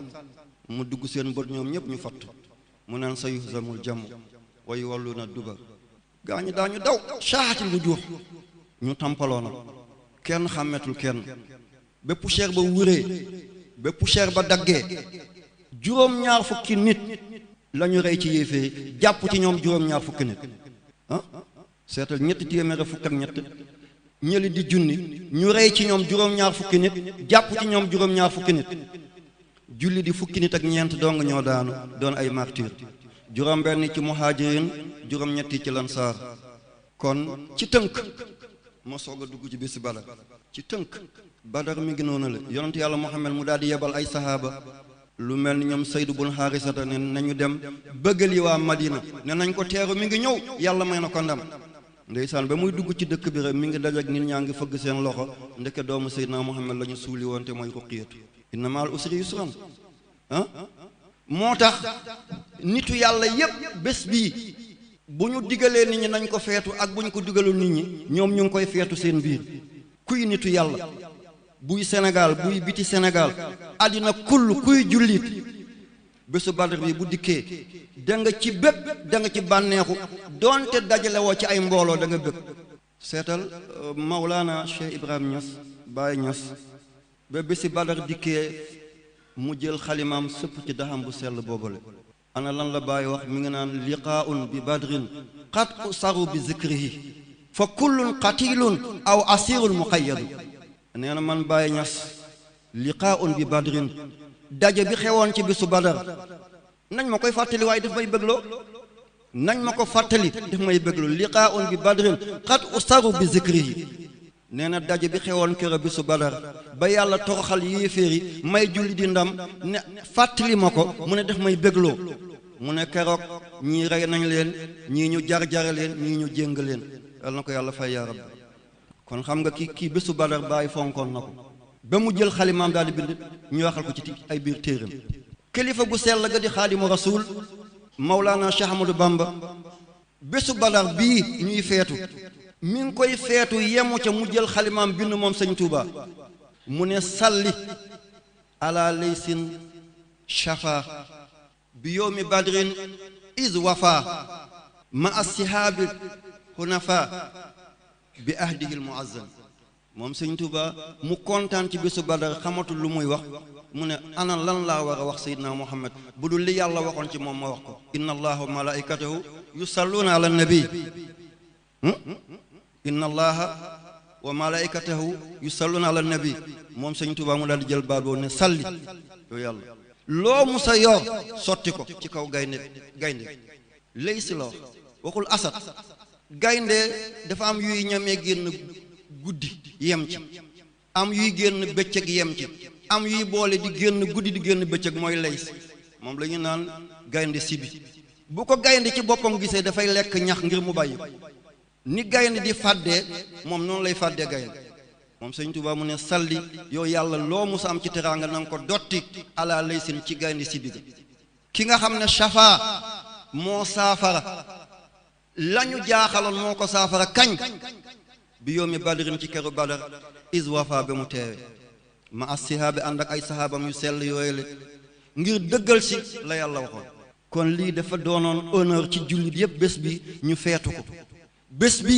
mu dugg seen bët ñoom ñëpp ñu fatt mu naan sa yuhzamul jamu wa yuwalluna dubar gaañu daañu daw shaahatil wujuh ñu tampaloo na kenn xàmmetul kenn ba poussière ba wuree ba poussière ba daggee juróom-ñaar fukki nit la ñu rey ci yéefee jàpp ci ñoom juróom-ñaar fukki nit seetal ñetti téeméer fukk ak ñett ñëli di junni ñu rey ci ñoom juróom-ñaar fukki nit jàpp ci ñoom juróom-ñaar fukki nit. julli di fukki nit ak ñeent dong ñoo daanu doon ay martyr juróom-benn ci muhajirin juróom-ñetti ci lansaar. kon ci tënk ma soog a dugg ci bési Badar. ci tënk Badar mi ngi noonu la yonent yàlla Muhammad mu daal di yebal ay sahaaba lu mel ni ñoom Saydu bun Haarisata ne nañu dem bëggali waa Madina ne nañ ko teeru mi ngi ñëw yàlla may na ko ndam. ndeysaan ba muy dugg ci dëkk bi rek mi ngi dajak nit ñaa ngi fëgg seen loxo ndeke doomu Seydina Muhammad la ñu suuli woon te mooy Ruqiyatu. inna ma'al usri yusran moo tax nitu yàlla yépp bés bii bu ñu digalee nit ñi nañ ko feetu ak bu ñu ko digalul nit ñi ñoom ñu ngi koy feetu seen biir. kuy nitu yàlla buy Sénégal buy biti Sénégal àddina kull kuy jullit bésu Badr bi bu dikkee da nga ci bëgg da nga ci bànneexu doonte dajale woo ci ay mbooloo da nga bëgg. seetal Maulana Cheikh Ibrahim Niass Baye Niass ba bési Badr dikkee mu jël xalimaam sëpp ci daxam bu sell boobale. ana lan la Baye wax mi ngi naan liqaa'un bi badrin qad usaru bi zikrihi fa kullun qatilun aw asirun muqayyadu. nee na man Baye Niass liqaa'un bi badrin daje bi xewoon ci bisu Badar nañ ma koy fàttali waaye daf may bëggloo nañ ma ko fàttali daf may bëggloo liqaa'un bi badrin qad usaru bi zikrihi. nee na daje bi xewoon kër bisu Badar ba yàlla toroxal yéeféer yi may julli di ndam ne fàttali ma ko mu ne daf may bëggloo mu ne keroog ñii rey nañ leen ñii ñu jar-jare leen ñii ñu jéng leen yal na ko yàlla fay yaa rabbi. kon xam nga kii bésu Badar Baay fonkoon na ko ba mu jël xalimaam daal di bind ñu waxal ko ci ay biir téeram. kilifa gu sell ga di xaadimu rasul Mawlana Cheikh Ahmadou Bamba bésu Badar bii ñuy feetu mi ngi koy feetu yemu ca mu jël xalimaam bind moom sëñ Tuuba mu ne salli ala laysin shafa bi yowmi badrin is wafa ma assihaabi hunafa bi ahdihil muazzam. moom sëñ Tuuba mu kontaan ci bésu Badar xamatul lu muy wax mu ne ana lan laa war a wax Seydina Muhammad bu dul li yàlla waxoon ci moom ma wax ko. inna allaha wa malaikatahu yusalluuna ala nabi inna allaha wa malaikatahu yusalluna ala nabi. moom sëñ Tuuba mu daal di jël baat boobu ne salli yow yàlla loo musa yor sotti ko ci kaw gaynde lay si la waxul asad gaynde dafa am yuy ñamee génn guddi yem ci am yuy génn bëccëg yem ci am yuy boole di génn guddi di génn bëccëg mooy lays moom la ñu naan gaynde sibi bu ko gaynde ci boppam gisee dafay lekk ñax ngir mu bàyyi ni gaynde di fàddee moom noonu lay fàddee gaynde moom Sëñ Tuubaa mu ne salli yow yàlla loo musa am ci teraanga na nga ko dotti ala laysin ci gaynde sibi ga ki nga xam ne shafaa moo saafara lañu jaaxaloon moo ko saafara kañ bi yawmi badrin ci keru badar is wafa ba mu teewe ma assihaabi ànd ak ay sahaabam yu sell yooyu la ngir dëggal si la yàlla waxoon kon lii dafa doonoon honneur ci jullit yépp bés bi ñu feetu ko bés bi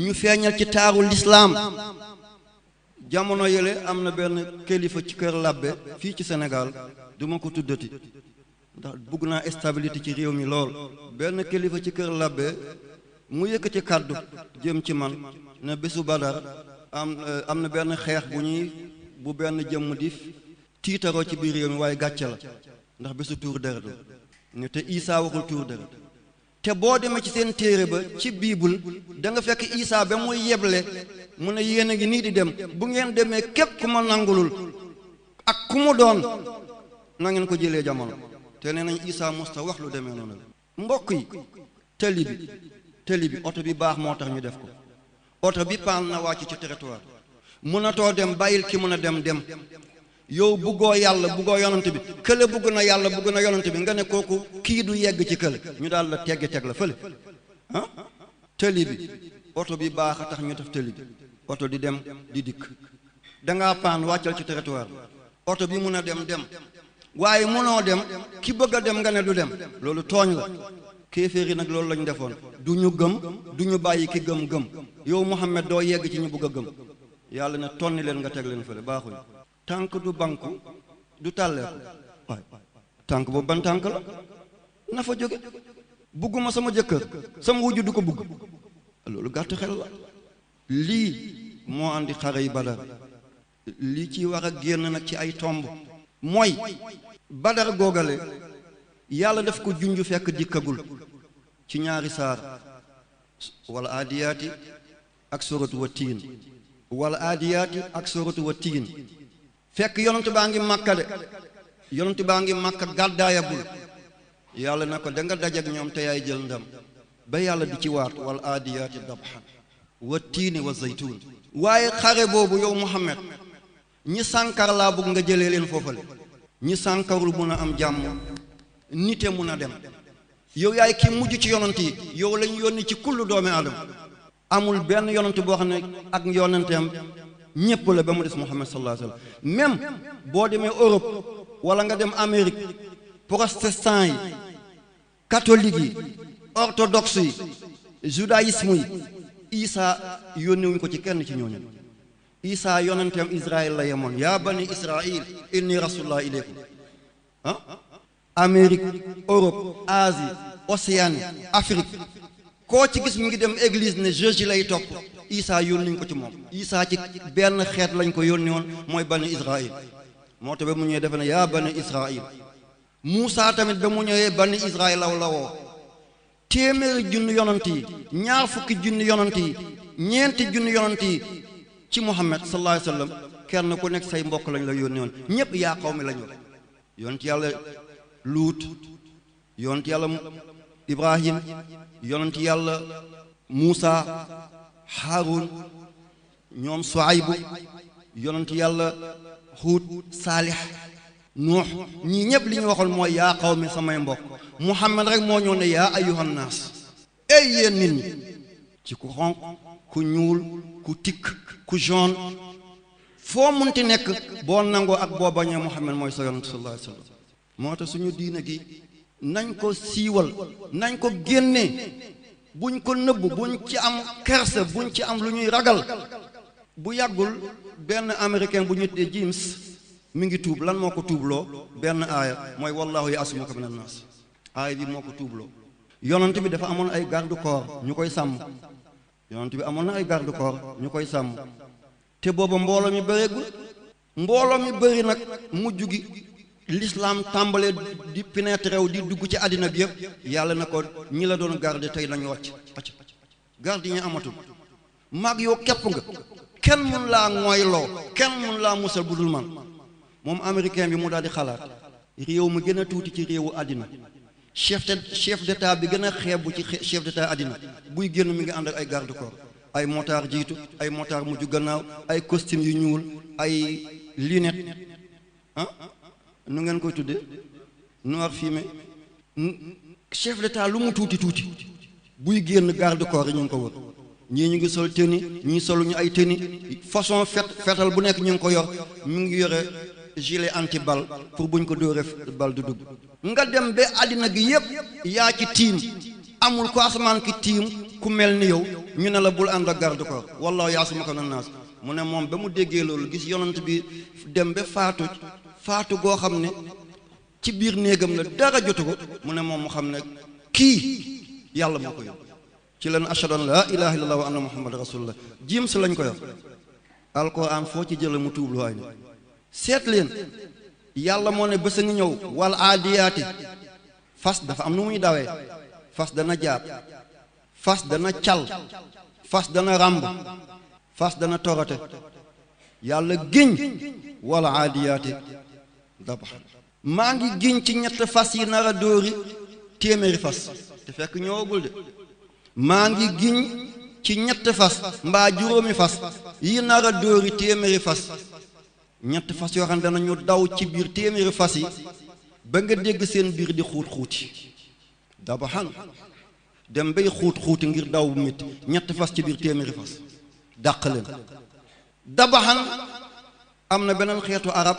ñu feeñal ci taaru lislaam jamono yële am na benn kilifa ci kër labbe fii ci Sénégal duma ko tuddati ndax bëgg naa stabilité ci réew mi lool benn kilifa ci kër labbe mu yëkkati kàddu jëm ci man ne bésu badar am na benn xeex bu benn jëmm di tiitaroo ci biir réew mi waaye gàcce la ndax bésu tuur deret la ne te Isaa waxul tuur deret te boo demee ci seen téere ba ci biibul da nga fekk Isaa ba muy yeble mu ne yéen a ngi nii di dem bu ngeen demee képp ku ma nangulul ak ku mu doon na ngeen ko jëlee jamono te nee nañ Isaa musta wax lu demee noonu la mbokk yi tëli bi oto bi baax moo tax ñu def ko oto bi paan na wàcc ci territoire mënatoo dem bàyyil ki mën a dem yow buggoo yàlla buggoo yonante bi kële bugg na yàlla bugg na yonante bi nga ne kooku kii du yegg ci kële ñu daal la teg la fële ah tëli bi oto bi baax a tax ñu def tëli bi oto di dem di dikk dangaa paan wàccal ci territoire oto bi mun a dem waaye mënoo dem ki bëgg a dem nga ne du dem loolu tooñ la kéeféer yi nag loolu lañu defoon du ñu gëm du ñu bàyyi ki gëm yow Muhammad doo yegg ci ñu bëgg a gëm yàlla ne tonni leen nga teg leen fële baaxuñ tànk du banku du tàlleeku waay tànk boobu ban tànk la na fa jóge bugguma sama jëkkër sama wujju du ko bugg loolu gàtt xel la lii moo andi xare yi Badar lii ci war a génn nag ci ay tomb mooy Badar googale yàlla daf ko junj fekk dikkagul ci ñaari saar wala aadiyaati ak suratu wa tiin wala aadiyaati ak suratu wa tiin fekk yonent baa ngi Makka de yonent baa ngi Makka gàddaayagul yàlla na ko da nga dajak ñoom te yaay jël ndam ba yàlla di ci waat wala aadiyaati dabhan wa tiini wa zaytuun waaye xare boobu yow Muhammad ñi sànkar laa bëgg nga jëlee leen foofale ñi sànkarul mun a am jàmm nite mun a dem yow yaay ki mujj ci yonent yi yow lañu yónni ci kullu doomi aadama amul benn yonent boo xam ne ak yonenteem ñépp la ba mu des Muhammad sallallahu alayhi wa sallam même boo demee Europe wala nga dem Amérique protestant yi catholique yi orthodoxe yi judaïsme yi Isa yónniwuñ ko ci kenn ci ñooñu Isa yonenteem Israël la yemoon yaa bani Israël inni rasulullah ilaykum ah Amérique Europe Asie Océanie Afrique koo ci gis mu ngi dem église ne Jésus lay topp Isa yónniñ ko ci moom Isa ci benn xeet lañ ko yónni woon mooy bani Israël moo tax ba mu ñëwee defe ne yaa bani Israël Muusa tamit ba mu ñëwee bani Israël la woo téeméeri junni yonant yi ñaar fukki junni yonant yi ñeenti junni yonant yi ci Muhammad sallallahu alayhi wa sallam kenn ku nekk say mbokk lañ la yónni woon ñépp yaa xaw mi lañ wax yonent yàlla Luut yonent yàlla Ibrahim yonent yàlla Muusa Haarun ñoom Suaybu yonent yàlla Huud Saalix Nuux ñii ñëpp li ñu waxoon mooy yaa qawmi samay mbokk Muhammad rek moo ñëw ne yaa ayyuhan naas ey yéen nit ñi ci ku xonq ku ñuul ku tikk ku jaune foo munti nekk boo nangoo ak boo bañee Muhammad mooy sa yonent sallallahu alayhi wa sallam moo tax suñu diina gi nañ ko siiwal nañ ko génnee buñ ko nëbb buñ ci am kersa buñ ci am lu ñuy ragal bu yàggul benn américain bu ñu tuddee James mi ngi tuub lan moo ko tuubloo benn aaya mooy wallahu ya'simuka minan naas aaya bi moo ko tuubloo yonent bi dafa amoon ay garde corps ñu koy sàmm yonent bi amoon na ay garde corps ñu koy sàmm te booba mbooloo mi bëreegul mbooloo mi bëri nag mujj gi l'islam tàmbalee di pénétrer wu di dugg ci àddina bi yëpp yàlla na ko ñi la doon garder tey nañu wàcc gardien amatul mag yow képp nga kenn mun laa mooyloo kenn mun laa musal budul man moom américain bi mu daal di xalaat réew mu gën a tuuti ci réewu àddina chef d'état bi gën a xeebu ci chef d'état àddina buy génn mi ngi ànd ak ay garde corps ay motard jiitu ay motard mujj gannaaw ay costume yu ñuul ay lunettes nu ngeen koy tuddee noir fumé chef d'état lu mu tuuti buy génn garde corps yi ñu ngi ko wër ñii ñu ngi sol tenue ñii soluñu ay tenue façon fetal bu nekk ñu ngi ko yor mu ngi yore gilet anti balle pour buñ ko dóoree bal du dugg nga dem ba àddina gi yépp yaa ci tiim amul ko asamaan ki tiim ku mel ni yow ñu ne la bul ànd ak garde corps wallaahu yaasumuka minan naas mu ne moom ba mu déggee loolu gis yonent bi dem ba faatu goo xam ne ci biir néegam la dara jotu ko mu ne moom mu xam ne kii yàlla moo ko yóbbu ci leen ashhadu an laa ilaaha illallah wa anna muhammad rasulullah jiim si lañ ko yor alquran foo ci jële mu tuublu waay ni seet leen yàlla moo ne bés a ngi ñëw wal aadiyaati fas dafa am nu muy dawee fas dana jaab fas dana cal fas dana ràmb fas dana torote yàlla giñ wal aadiyaati dabax maa ngi giñ ci ñett fas yi nar a dóori téeméeri fas te fekk ñëwagul de maa ngi giñ ci ñett fas mbaa juróomi fas yi nar a dóori téeméeri fas ñett fas yoo xam ne danañu daw ci biir téeméeri fas yi ba nga dégg seen biir di xuuti dabaxan dem bay xuuti ngir daw bu métti ñett fas ci biir téeméeri fas dàq leen dabaxan am na beneen xeetu arab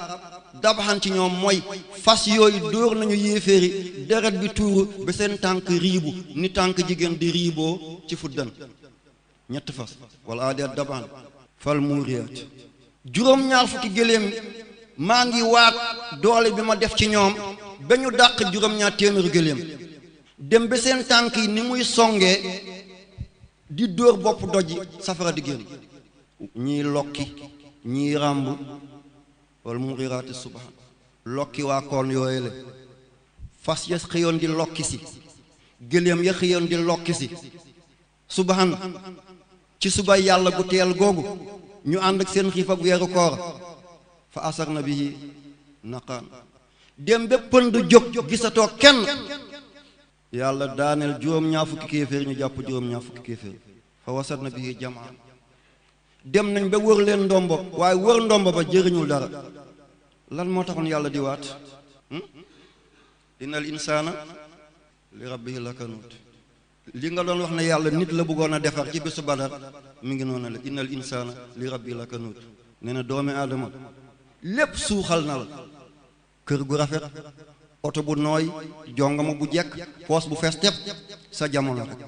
dabaxan ci ñoom mooy fas yooyu dóor nañu yéeféeri deret bi tuuru ba seen tànk riibu ni tànk jigéen di riiboo ci fuddan ñett fas wala aadaat dabaxan fal muuriyaat juróom-ñaar fukki gëléem maa ngi waat doole bi ma def ci ñoom ba ñu dàq juróom-ñaar téeméeri gëléem dem ba seen tànk yi ni muy songee di dóor bopp doj safara di génn ñii lokki ñii ràmb wal muriraati subhan lokki waa koon yooyu la fas ya xëyoon di lokki si gëléem ya xëyoon di lokki si subhan ci suba yàlla gu teel googu ñu ànd ak seen xiif ak weeru koor fa asar na bihi naqaan dem ba pënd jóg gisatoo kenn yàlla daaneel juróom-ñaar fukki kéeféer ñu jàpp juróom-ñaar fukki kéeféer fa wasat na bihi jamaan dem nañ ba wër leen ndombo waaye wër ndombo ba jëriñul dara lan moo taxoon yàlla di waat innal insaana li rabbihi lakanuut li nga doon wax ne yàlla nit la bëggoon a defar ci bésu badar mi ngi noonu la innal insaana li rabbihi lakanuut nee na doomi aadama lépp suuxal na la kër gu rafet oto bu nooy jongama bu jekk poos bu fees tepp sa jamono rek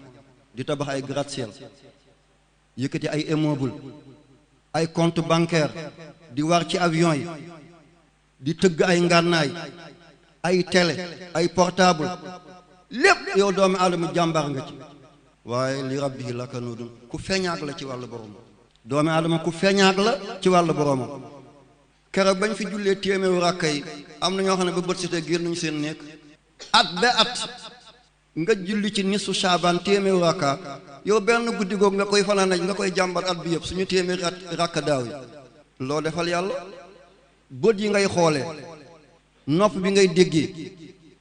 di tabax ay gratte-ciel yëkkati ay immeuble ay compte bancaire di war ci avion yi di tëgg ay ngànnaay ay télé ay portable lépp yow doomi aadama jàmbar nga ci waaye li rabbihi lakanuudun ku feeñaag la ci wàllu borom doomi aadama ku feeñaag la ci wàllu boromam keroog bañ fi jullee téeméeru ràkka yi am na ñoo xam ne ba bët setee génn nañu seen nekk at ba at nga julli ci nisu Shaabaan téeméeru ràkka yow benn guddi googu nga koy fanaan nga koy jàmbat at bi yëpp suñu téeméeri at ràkka daaw yi loo defal yàlla bët yi ngay xoolee nopp bi ngay déggee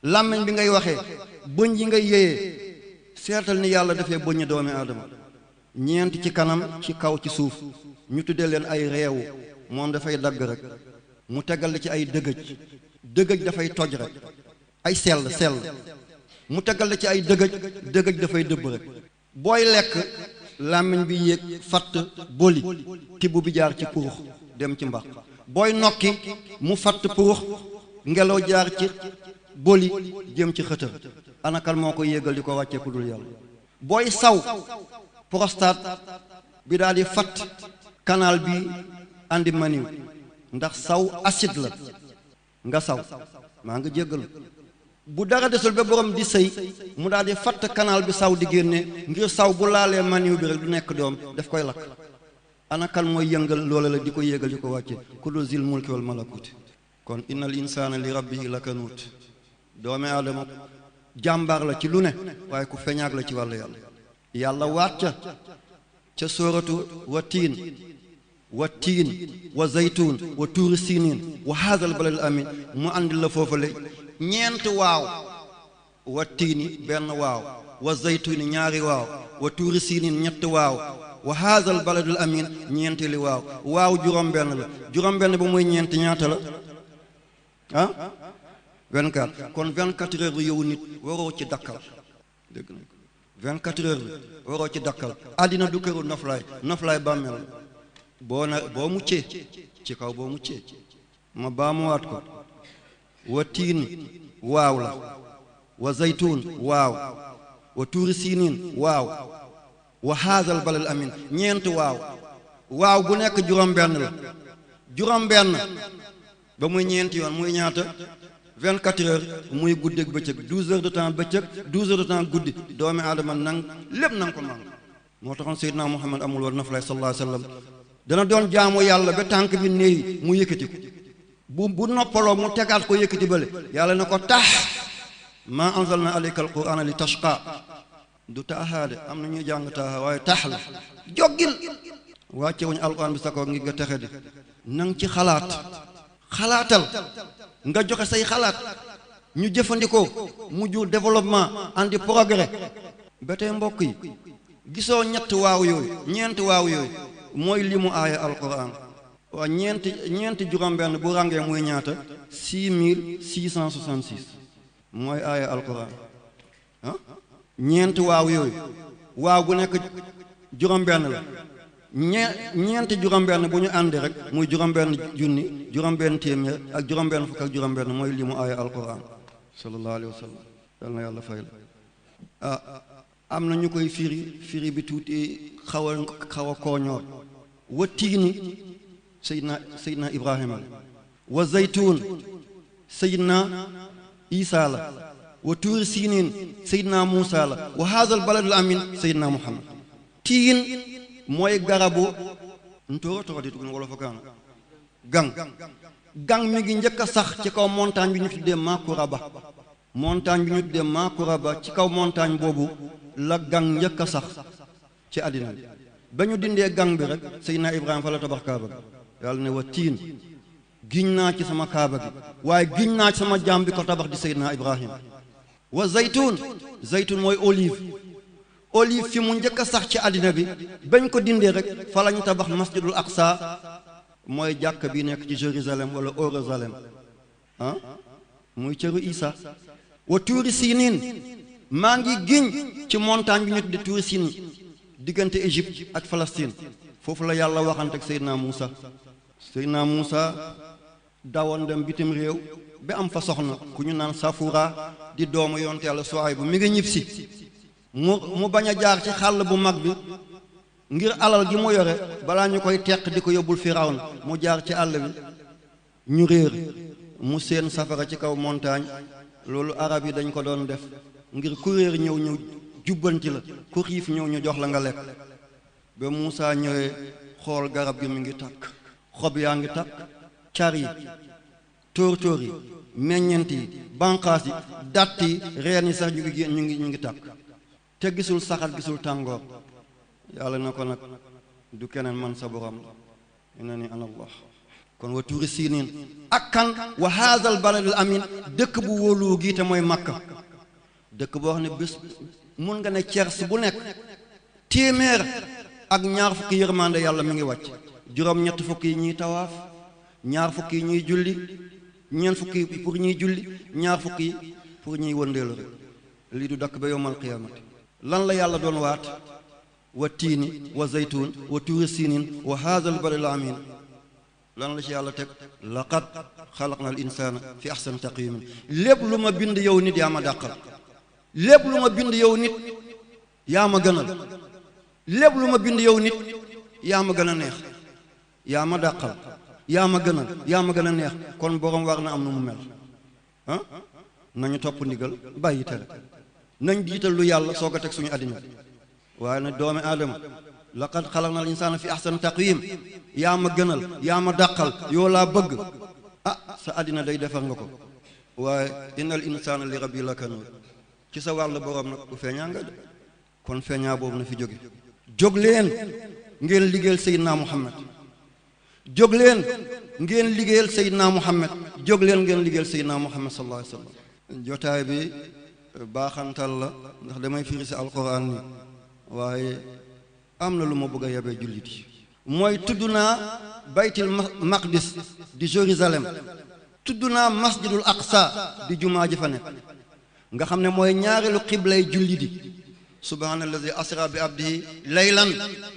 làmmiñ bi ngay waxee bëñ yi ngay yéyee seetal ni yàlla dafee bëñ doomi aadama ñeent ci kanam ci kaw ci suuf ñu tuddee leen ay reewu moom dafay dagg rek mu tegal la ci ay dëgëj dafay toj rek ay sell mu tegal la ci ay dëgëj dafay dëbb rek booy lekk làmmiñ bi yéeg fatt boli tibb bi jaar ci purux dem ci mbax booy nokki mu fatt purux ngelaw jaar ci boli jëm ci xëtër anakal moo ko yéegal di ko wàccee ku dul yàlla booy saw prostate bi daal di fatt canal bi andi maniw ndax saw acide la nga saw maa nga jéggalu bu dara desul ba borom di sëy mu daal di fatt canal bi saw di génne ngir saw bu laalee maniw bi rek du nekk doom daf koy lakk anakal mooy yëngal loola la di ko yéegal di ko wàcce ku dul zil mulki wal malakuti kon innal insaana li rabbihi lakanuut doomi aadama jàmbaar la ci lu ne waaye ku feñaag la ci wàllu yàlla yàlla waat ca sooratu wa tiin wa zaytuun wa tuuri siniin wa haazal baladil amiin mu andil la foofale ñeenti waaw wa tiini benn waaw wa zaytuuni ñaari waaw wa tuuri siniin ñetti waaw wa haazal baladil amiin ñeenti li waaw juróom-benn la juróom-benn ba muy ñeenti ñaata la 24 kon 24 heures yow nit waroo ci dakkal dégg na 24 heures waroo ci dakkal àddina du këru noflaay bàmmeel boo muccee ci kaw boo muccee ma baamuwaat ko wa tiin waaw la wa zaytuun waaw wa tuuri siniin waaw wa haazal balal amin ñeenti waaw bu nekk juróom-benn la juróom-benn ba muy ñeenti yoon muy ñaata 24 heures muy guddeeg bëccëg 12 heures de temps bëccëg 12 heures de temps guddi doomi aadama nang lépp nang ko mang moo taxoon Seydina Muhammad amul woon naflay sallallahu alayhi wa sallam dana doon jaamu yàlla ba tànk bi néeyi mu yëkkati ko bu noppaloo mu tegaat ko yëkkati bële yàlla na ko tax maa anzalna alayka alqur'ana li tashqa du taaxaade am na ñuy jàng taaxa waaye tax la joggil wàcce wuñu alquran bi sa ko ngi nga texe di nang ci xalaatal nga joxe say xalaat ñu jëfandikoo mu jur développement andi progrès ba tey mbokk yi gisoo ñeenti waaw yooyu mooy limu aaya alquran waa ñeenti juróom-benn bu ràngee muy ñaata 6666 mooy aaya alquran ñeenti waaw yooyu waaw bu nekk juróom-benn la ñeenti juróom-benn bu ñu àndi rek muy juróom-benn junni juróom-benn téeméer ak juróom-benn fukk ak juróom-benn mooy limu aaya alquran sallallahu alayhi wa sallam yal na yàlla fay la am na ñu koy firi bi tuuti xaw a kooñoor wa tiini Seydina Ibrahima la wa zaytuun Seydina Isa la wa tuuri siniin Seydina Muusa la wa haazal baladul amin Seydina Muhammad tiin mooy garabu ntooro di tugun wala fa kaana gang mi ngi njëkk a sax ci kaw montagne bi ñu tuddee Makuraba ci kaw montagne boobu la gang njëkk a sax ci àddina bi ba ñu dindee gang bi rek Seydina Ibrahima fa la tabax kaaba gi yàlla ne wa tiin giñ naa ci sama kaaba gi waaye giñ naa ci sama jaam bi ko tabax di Seydina Ibrahima wa zaytuun mooy olive fi mu njëkk a sax ci àddina bi bañ ko dindee rek fa lañu tabax masjidul aqsa mooy jàkk bi nekk ci Jérusalem wala Jérusalem muy cëru Isa wa tuuri siniin maa ngi giñ ci montagne bi ñu tudde tuuri siniin diggante Égypte ak Palestine foofu la yàlla waxante ak Seydina Muusa dawoon dem bitim réew ba am fa soxna ku ñu naan Safura di doomu yonte yàlla Suwayb bu mi ngi ñibbisi mu bañ a jaar ci xàll bu mag bi ngir alal gi mu yore balaa ñu koy teq di ko yóbbul Firawna mu jaar ci àll bi ñu réer mu seen safara ci kaw montagne loolu arab yi dañ ko doon def ngir ku réer ñëw ñu jubbanti la ku xiif ñëw ñu jox la nga lekk ba Muusa ñëwee xool garab gi mu ngi takk xob yaa ngi takk car yi tóor yi meññent yi banqaas yi datt yi reen yi sax ñu ngi takk te gisul saxat gisul tàngoor yàlla na ko nag du keneen man sa borom la inna ni ana allah kon wa tuuri siniin ak kan wa haazal baladul amin dëkk bu wóolu gi te mooy Makka dëkk boo xam ne bés mun nga ne cers bu nekk téeméer ak ñaar fukki yërmande yàlla mi ngi wàcc juróom-ñett fukki yi ñuy tawaaf ñaar fukki yi ñuy julli ñeent fukki yi pour ñuy julli ñaar fukki yi pour ñuy wëndeelu rek lii du dakk ba yowmal qiyaamati lan la yàlla doon waat wa tiini wa zaytuun wa tuuri siniin wa haazal baladil amin lan la ci yàlla teg laqad xalaqna al insana fi ahsani taqwimin lépp lu ma bind yow nit yaa ma dàqal lépp lu ma bind yow nit yaa ma gënal lépp lu ma bind yow nit yaa ma gën a neex yaa ma dàqal yaa ma gënal yaa ma gën a neex kon borom war na am nu mu mel nañu topp ndigal bàyyi tere nañ jiital lu yàlla soog a teg suñu àddina waaye nag doomi aadama laqad xalaqna al insana fi ahsani taqwim yaa ma gënal yaa ma dàqal yoo laa bëgg sa àddina day defar nga ko waaye innal insana li rabbi lakanud ci sa wàll borom nag du feeñaa nga de kon feeñaa boobu na fi jóge jóg leen ngeen liggéeyal Seydina Muhammad jóg leen ngeen liggéeyal Seydina Muhammad jóg leen ngeen liggéeyal Seydina Muhammad sallallahu alayhi wa sallam jotaay bi baaxantal la ndax damay firi si alquran ni waaye am na lu ma bëgg a yabee jullit yi mooy tudd naa baytil maqdis di Jérusalem tudd naa masjidul aqsa di jumaa ji fa nekk nga xam ne mooy ñaareelu xiblay jullit yi subhaanallazi asra bi abdihi laylan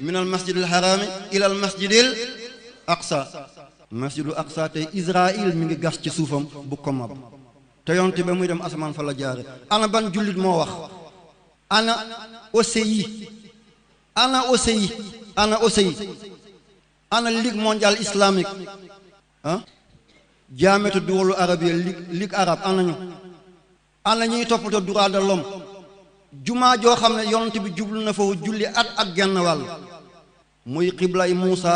min al masjidil harami ila al masjidil aqsa masjidul aqsa tey Israël mi ngi gas ci suufam bu ko mab te yonte ba muy dem asamaan fa la jaare ana ban jullit moo wax ana OCI ana ligue mondiale islamique jaamiyatu duwalu arabia ligue arabe ana ñuy toppatoo droit de l'homme jumaa joo xam ne yonent bi jublu na foofu julli at ak genn wàll muy xiblay Muusa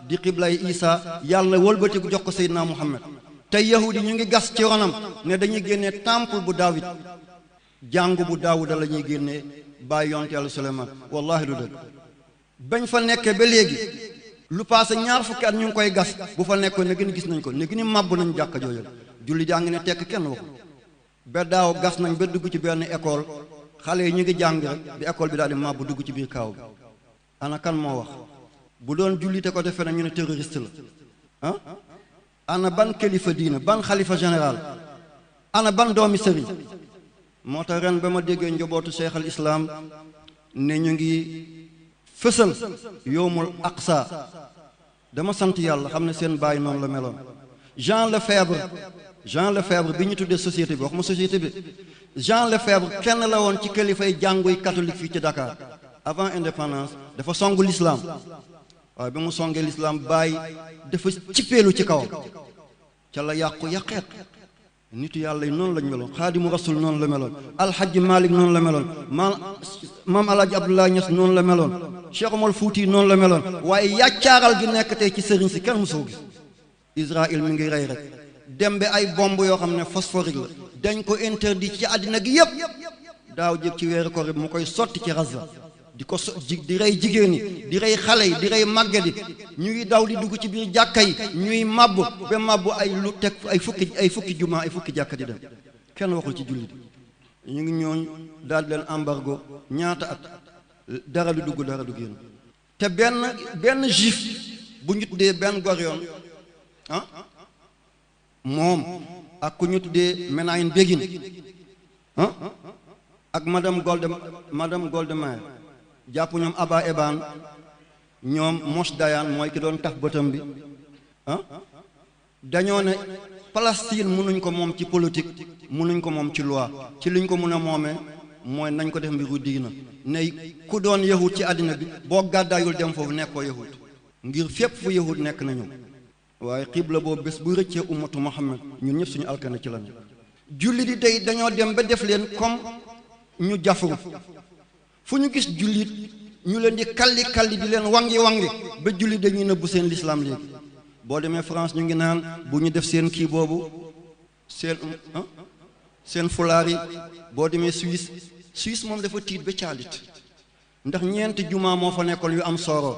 di xiblay Isa yàlla wëlbatiku jox ko Seydina Muhammad tey yahudi ñu ngi gas ci ronam ne dañuy génnee temple bu Daawid jàngu bu Daawuda la ñuy génnee bàyyi yonent yàlla Suleymaan wallahi du dëgg bañ fa nekkee ba léegi lu paase ñaar fukki at ñu ngi koy gas bu fa nekkoon ne gën gis nañ ko ne gën màbb nañ jàkka jooju julli jaa ngi ne tekk kenn waxu ba daaw gas nañ ba dugg ci benn école xale yi ñu ngi jàng rek bi école bi daal di màbb dugg ci biir kaaw bi ana kan moo wax bu doon jullite ko defee na ñu ne terroriste la ana ban kilifa diina ban xalifa général ana ban doomi sëriñ moo tax ren ba ma déggee njobootu cheikh al islam ne ñu ngi fësal yowmul aqsa dama sant yàlla xam ne seen baay noonu la meloon Jean Lefebvre bi ñu tuddee société bi wax ma société bi Jean Lefebvre kenn la woon ci kilifay jànguy catholique fii ci Dakar avant indépendance dafa songu l'islam waaye bi mu songee l'islam bàyyi dafa cippeelu ci kawam ca la yàqu yàqeet nitu yàlla yi noonu lañ meloon xaadimu rasul noonu la meloon alxaji malik noonu la meloon maam alaaji abdoulaye ñas noonu la meloon cheikh omar fuuti noonu la meloon waaye yàccaaral gi nekk tey ci sëriñ si kenn mosoo gis Israël mi ngi rey rek dem be ay bomb yoo xam ne phosphorique la dañ ko interdit ci àddina gi yëpp daaw jëg ci weeru koor bi mu koy sotti ci Gaza di ko di rey jigéen ñi di rey xale yi di rey màgget yi ñuy daw di dugg ci biir jàkka yi ñuy màbb ba màbb ay lu teg ay fukki juma ay fukki jàkka di dem kenn waxul ci jullit ñu ngi ñooñ daal di leen embargo ñaata at dara du dugg dara du génn te benn juif bu ñu tuddee benn Gurion moom ak ku ñu tuddee Menahem Begin ak madame Goldemeyer jàpp ñoom Aba Eban ñoom Moshe Dayan mooy ki doon taf bëtam bi dañoo ne Palestine mënuñ ko moom ci politique mënuñ ko moom ci loi ci liñ ko mën a moomee mooy nañ ko def mbiru diina ne ku doon yahud ci àddina bi boo gàddaayul dem foofu nekkoo yahud ngir fépp fu yahud nekk nañu waaye xibla boobu bés bu rëccee ummatu Muhammad ñun ñëpp suñu alkana ci lañu julli di tey dañoo dem ba def leen comme ñu jafaru fu ñu gis jullit ñu leen di kalli di leen wangi ba jullit dañuy nëbbu seen lislaam léegi boo demee France ñu ngi naan bu ñu def seen kii boobu seen fulaar yi boo demee Suisse moom dafa tiit ba caalit ndax ñeenti jumaa moo fa nekkoon yu am sooro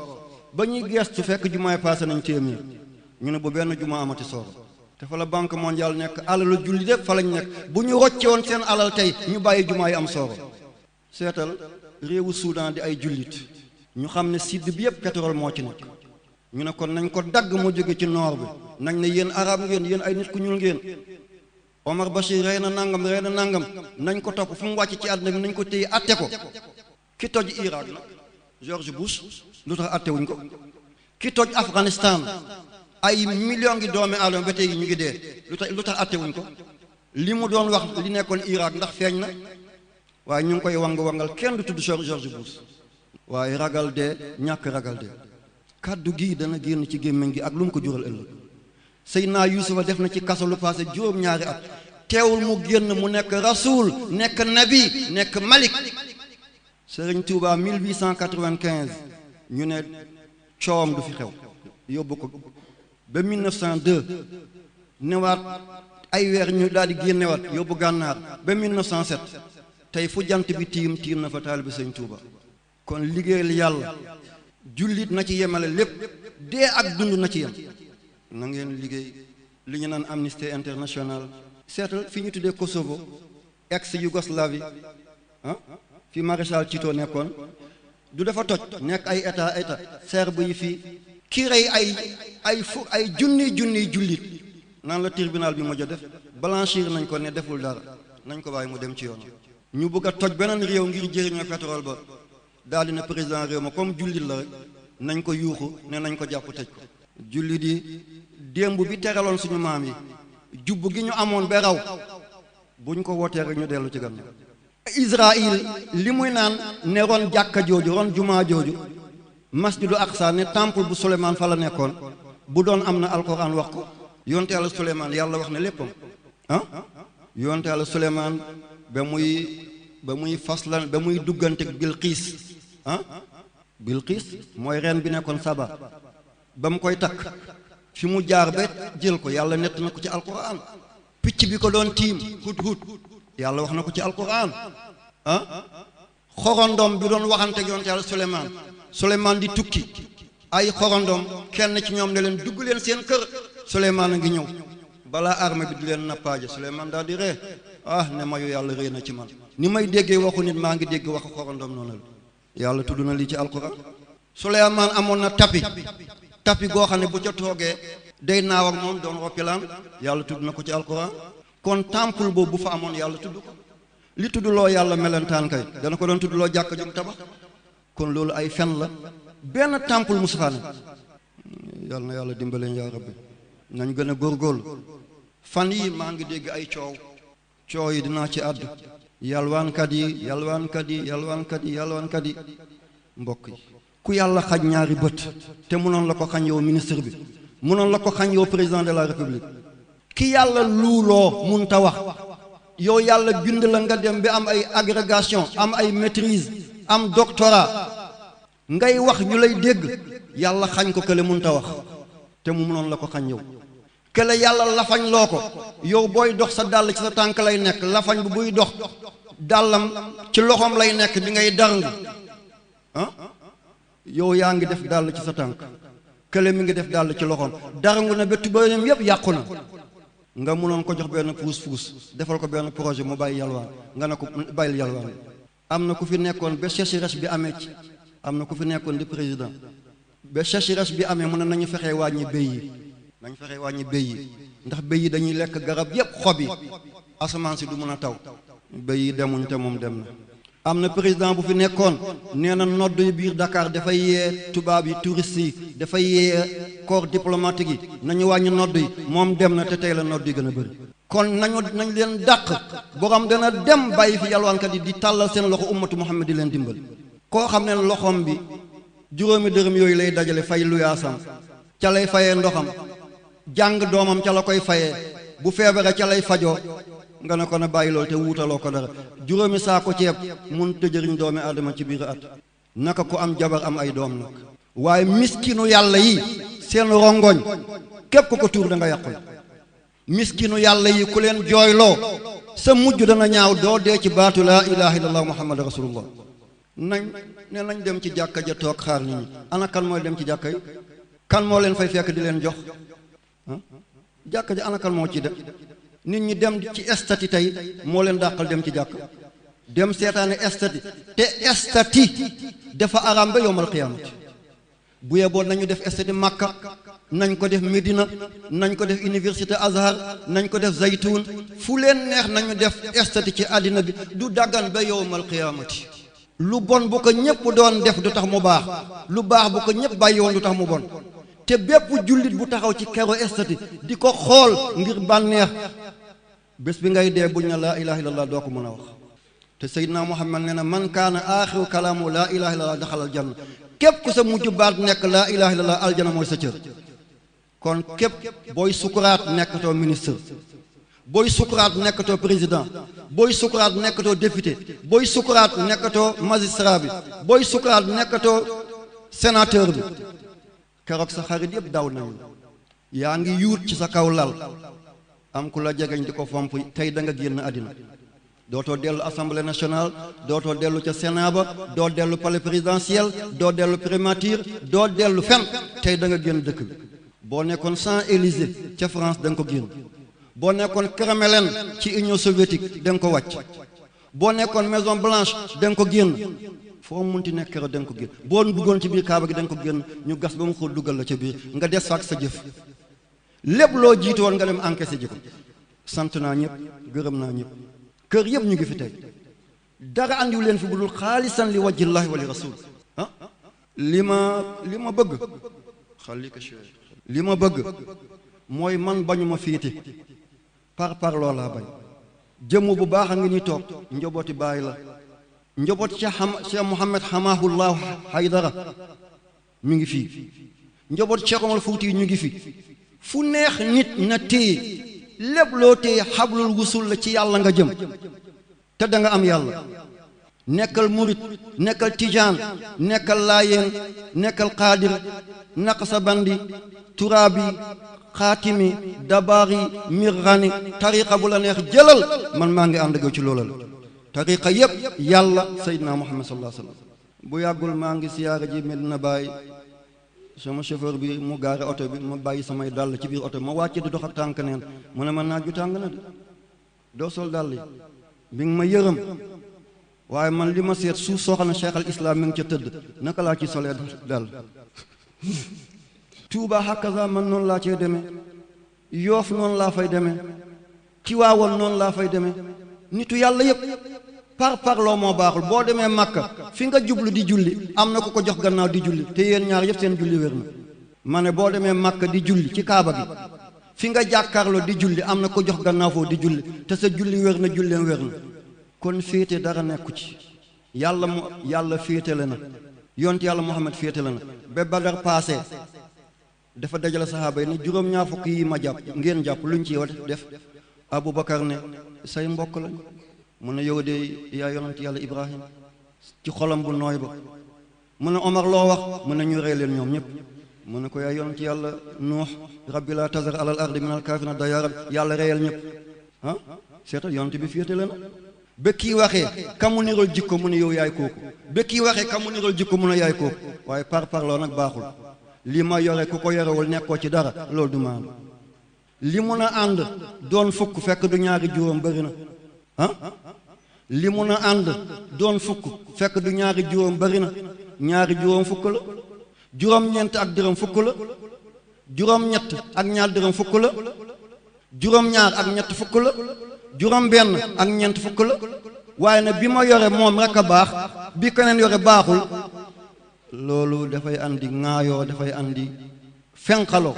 ba ñuy geestu fekk jumaa yi passé nañ téeméer ñu ne bu benn jumaa amati sooro te fa la banque mondiale nekk alalu jullit yépp fa lañ nekk bu ñu rocce woon seen alal tey ñu bàyyi jumaa yi am sooro seetal réewu Soudan di ay jullit ñu xam ne sud bi yépp pétrole moo ci nekk ñu ne kon nañ ko dagg moo jóge ci nord bi nañ ne yéen arab ngeen yéen ay nit ku ñuul ngeen Omar Bachir rey na nangam nañ ko topp fu mu wàcc ci àdduna bi nañ ko téye atte ko ki toj Irak nag George Bush lu tax atte wuñ ko ki toj Afghanistan ay millions ngi doomi aadama ba tey ñu ngi dee lu tax atte wuñ ko li mu doon wax li nekkoon Irak ndax feeñ na waaye ñu ngi koy wangal kenn du tudd George Bush waaye ragal dee ñàkk ragal dee kàddu gii dana génn ci gémmiñ gi ak lu mu ko jural ëllëg Seydina Yuusufa def na ci kaso lu passé juróom-ñaari at teewul mu génn mu nekk rasul nekk nabi nekk malik Sëriñ Tuuba 1895 ñu ne coowam du fi xew yóbbu ko ba 1902 newaat ay weer ñu daal di génnewaat yóbbu gànnaar ba 1907 tey fu jant bi tiim na fa taalibe Sëriñ Tuuba kon liggéeyal yàlla jullit na ci yemale lépp dee ak dund na ci yem. na ngeen liggéey li ñu naan Amnesty International seetal fi ñu tuddee Kosovo ex Yougoslavie fi maréchal Tito nekkoon du dafa toj nekk ay état serbe yi fii ki rey ay junni jullit naan la tribunal bi mujj a def blanchir nañ ko ne deful dara nañ ko bàyyi mu dem ci yoon. ñu bëgg a toj beneen réew ngir jëriñoo pétrole ba daal dina président réew ma comme jullit la rek nañ ko yuuxu ne nañ ko jàpp tëj ko. jullit yi démb bi teraloon suñu maam yi jubb gi ñu amoon ba raw buñ ko wootee rek ñu dellu ci gannaaw. Israël li muy naan ne ron jàkka jooju ron jumaa jooju masjidu aqsa ne temple bu Souleymane fa la nekkoon bu doon am na alquran wax ko yonte yàlla Souleymane yàlla wax ne léppam yonte yàlla Souleymane ba muy faslan ba muy duggante Bilqiis Bilqiis mooy reen bi nekkoon Saba ba mu koy takk fi mu jaar ba jël ko yàlla nett na ko ci alquran. picc bi ko doon tiim hut yàlla wax na ko ci alquran. xorondom bi doon waxante ak yonte yàlla Souleymane di tukki ay xorondom kenn ci ñoom ne leen dugg leen seen kër Souleymane a ngi ñëw balaa armée bi di leen nappaaje Souleymane daal di ree ne mayu yàlla rëy na ci man ni may déggee waxu nit maa ngi dégg waxu xorondom noonu la yàlla tudd na lii ci alquran. Souleymane amoon na tapi goo xam ne bu ca toogee day naaw ak moom doon roppilaan yàlla tudd na ko ci alquran. kon temple boobu bu fa amoon yàlla tudd ko li tudd loo yàlla melentaan kay dana ko doon tudd loo jàkk jum tabax kon loolu ay fen la benn temple musafa ne yàlla na yàlla dimbaleen yaa rabbi nañ gën a góorgóorlu. fan yi maa ngi dégg ay coow yi dinaa ci àddu yalwaankat yi mbokk yi ku yàlla xaj ñaari bët te mënoon la ko xañ yow ministre bi mënoon la ko xañ yow président de la république ki yàlla luuloo mun ta wax yow yàlla bind la nga dem bi am ay agrégation am ay maîtrise am doctorat ngay wax ñu lay dégg yàlla xañ ko kële mun ta wax te mu mënoon la ko xañ yow kële yàlla lafañ loo ko yow booy dox sa dàll ci sa tànk lay nekk lafañ bu buy dox dàllam ci loxoom lay nekk bi ngay darngu yow yaa ngi def dàll ci sa tànk kële mi ngi def dàll ci loxoom darngu na ba tubayam yëpp yàqu na nga mënoon ko jox benn puus defal ko benn projet mu bàyyi yalwaan nga ne ko bàyyil yalwaan. am na ku fi nekkoon ba sécheresse bi amee am na ku fi nekkoon di président ba sécheresse bi amee mu ne nañu fexee wàññi béy yi ndax béy yi dañuy lekk garab yépp xob yi asamaan si du mën a taw béy yi demuñ te moom dem na. am na président bu fi nekkoon nee na nodd yi biir Dakar dafay yee tubaab yi touristes yi dafay yee corps diplomatique yi nañu wàññi nodd yi moom dem na te tey la nodd yi gën a bëri. kon nañ leen dàq borom dana dem bàyyi fi yalwaankat yi di tàllal seen loxo ummatu Muhammad di leen dimbal. koo xam ne loxoom bi juróomi dërëm yooyu lay dajale fay luyaasam ca lay fayee ndoxam jàng doomam ca la koy fayee bu feebaree ca lay fajoo nga ne ko na bàyyi loolu te wuutaloo ko dara juróomi saako ceeb mun te jëriñ doomi aadama ci biir at naka ko am jabar am ay doom nag. waaye miskinu yàlla yi seen rongoñ képp ko tuur da nga yàqul. miskinu yàlla yi ku leen jooyloo sa mujj dana ñaaw doo dee ci baatu laa ilaha illallah muhammad rasulullah. nañ dem ci jàkka ja toog xaar nit ñi ana kan mooy dem ci jàkka yi kan moo leen fay fekk di leen jox jàkka ja ana kan moo ci def nit ñi dem ci estati tey moo leen dàqal dem ci jàkka dem seetaane estati te estati dafa araam ba yowmal qiyaamati bu yeboo nañu def estati Makka nañ ko def Medina nañ ko def université Azhar nañ ko def Zaytun fu leen neex nañu def estati ci àddina bi du daggan ba yowmal qiyaamati. lu bon bu ko ñëpp doon def du tax mu baax lu baax bu ko ñëpp bàyyi woon du tax mu bon te bépp jullit bu taxaw ci kero estati di ko xool ngir bànneex bés bi ngay dee buñ na laa ilaha illallah doo ko mën a wax. te Seydina Muhammad nee na man kaana aaxiru kalaamu laa ilaha illallah daxalal janna képp ku sa mujj baat nekk laa ilaha illallah aljana mooy sa cër. kon képp booy sukuraat nekkatoo ministre booy sukuraat nekkatoo président booy sukuraat nekkatoo député booy sukuraat nekkatoo magistrat bi booy sukuraat nekkatoo sénateur bi keroog sa xarit yëpp daw nañu yaa ngi yuut ci sa kaw lal am ku la jegeñ di ko fomp tey da nga génn àddina dootoo dellu assemblée nationale dootoo dellu ca sénat ba doo dellu palais présidentiel doo dellu primature doo dellu fen tey da nga génn dëkk bi boo nekkoon Champs-Élysées ca France da nga ko génn boo nekkoon Kremlin ci Union soviétique da nga ko wàcc boo nekkoon Maison Blanche da nga ko génn foo munti nekk keroog da nga ko génn boo duggoon ci biir Kaaba gi da nga ko génn ñu gas ba mu ko duggal la ca biir nga des faak sa jëf lépp loo jiitu woon nga dem encaissé ji ko sant naa ñëpp gërëm naa ñëpp kër yëpp ñu ngi fi tey dara andiwu leen fi bu dul xaalisan li wajhillahi wa li rasul ah li ma bëgg li ma bëgg mooy man bañu ma fiiti par loolaa bañ jëmm bu baax a ngi ni toog njobooti bàyyi la njobooti Cheikh Mouhamed Hamahullahu Haydara mi ngi fii njobooti Cheikh Omar Fouti ñu ngi fi fu neex nit na téye lépp loo téye xablul wusul la ci yàlla nga jëm te da nga am yàlla nekkal murit nekkal tijaan nekkal laayeen nekkal xaadir naqsabandi turaabi xaatimi dabaari mirrani tariqa bu la neex jëlal man maa ngi ànd ak ci loolal tariqa yépp yàlla Seydina Muhammad sallallahu alayhi wa sallam bu yàggul maa ngi siyaara ji Medina Baye sama chauffeur bi mu gaare oto bi ma bàyyi samay dàll ci biir oto bi ma wàcce di dox ak tànk neen mu ne ma naaj ju tàng na de doo sol dàll yi bi nga ma yërëm waaye man li ma seet suuf soo xam ne cheikh al islam mi ngi ca tëdd naka laa ci solee dàll Tuuba hakaza man noonu laa cee demee Yoof noonu laa fay demee Tiwaawoon noonu laa fay demee nitu yàlla yëpp parloo moo baaxul boo demee Makka fi nga jublu di julli am na ku ko jox gannaaw di julli te yéen ñaar yëpp seen julli wér na ma ne boo demee Makka di julli ci Kaaba gi fi nga jàkkaarloo di julli am na ko jox gannaaw foofu di julli te sa julli wér na julleen wér na kon féete dara nekku ci yàlla féetale na yont yàlla Muhammad féetale na ba Badar passé dafa dajale saxaaba yi ni juróom-ñaar fukk yi ma jàpp ngeen jàpp luñ ci def Aboubacar ne say mbokk lañ mu ne yow de yaa yonent yàlla Ibrahim ci xolam bu nooy ba mu ne Omar loo wax mu ne ñu rey leen ñoom ñëpp mu ne ko yaa yonent yàlla Nuux rabbi laa tazar alal ardi minal kaafirina dayyaaran yàlla reyal ñëpp ah seetal yonent bi féete leen ba kii waxee kamu niral jikko mu ne yow yaay kooku ba kii waxee kamu niral jikko mu ne yaay kooku waaye parloo nag baaxul li ma yore ku ko yorewul nekkoo ci dara loolu du maanu li mun a ànd doon fukk fekk du ñaari juróom bëri na ah li mun a ànd doon fukk fekk du ñaari juróom bëri na ñaari juróom fukk la juróom-ñeent ak dërëm fukk la juróom-ñett ak ñaar dërëm fukk la juróom-ñaar ak ñett fukk la juróom-benn ak ñeent fukk la waaye nag bi ma yore moom rek a baax bi keneen yore baaxul loolu dafay andi ŋaayoo dafay andi fenqaloo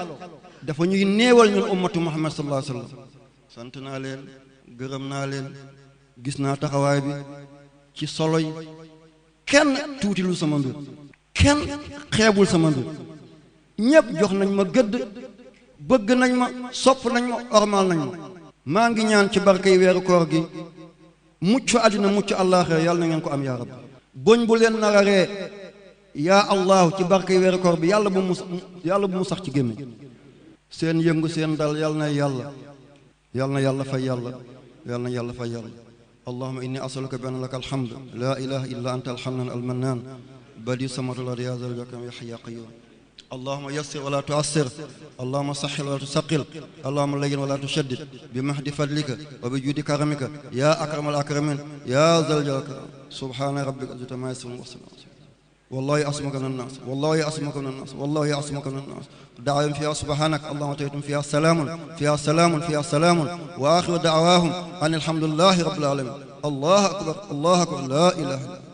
dafa ñuy néewal ñun ummatu Muhammad sallallahu alayhi wa sallam sant naa leen gërëm naa leen gis naa taxawaay bi ci solo yi kenn tuutilul sama mbir kenn xeebul sama mbir ñépp jox nañ ma gëdd bëgg nañ ma sopp nañ ma ormal nañ ma maa ngi ñaan ci barke yi weeru koor gi mucc àddina mucc àllaaxira yàlla na ngeen ko am yaa rabbi boñ bu leen nar a ree yaa allahu ci barke yi weeru koor bi yàlla bu mu sax ci gémmiñ seen yëngu seen dal yàlla na yàlla fay yàlla fay yàlla allahumma inni asaluka bi anna laka alhamd la ilaha illa anta alhannan almannan badi samatu la ya zal jalali ya hayy ya qayyum اللهم يسر ولا تعسر اللهم سهل ولا تثقل اللهم لين ولا تشدد بمهد فضلك وبجود كرمك يا أكرم الأكرمين يا ذا الجلال سبحان ربك ذي ما يصفون والله يعصمك من الناس والله يعصمك من الناس والله يعصمك من الناس دعوهم فيها سبحانك اللهم تيتم فيها سلام فيها سلام فيها سلام وآخر دعواهم أن الحمد لله رب العالمين الله أكبر الله أكبر لا إله إلا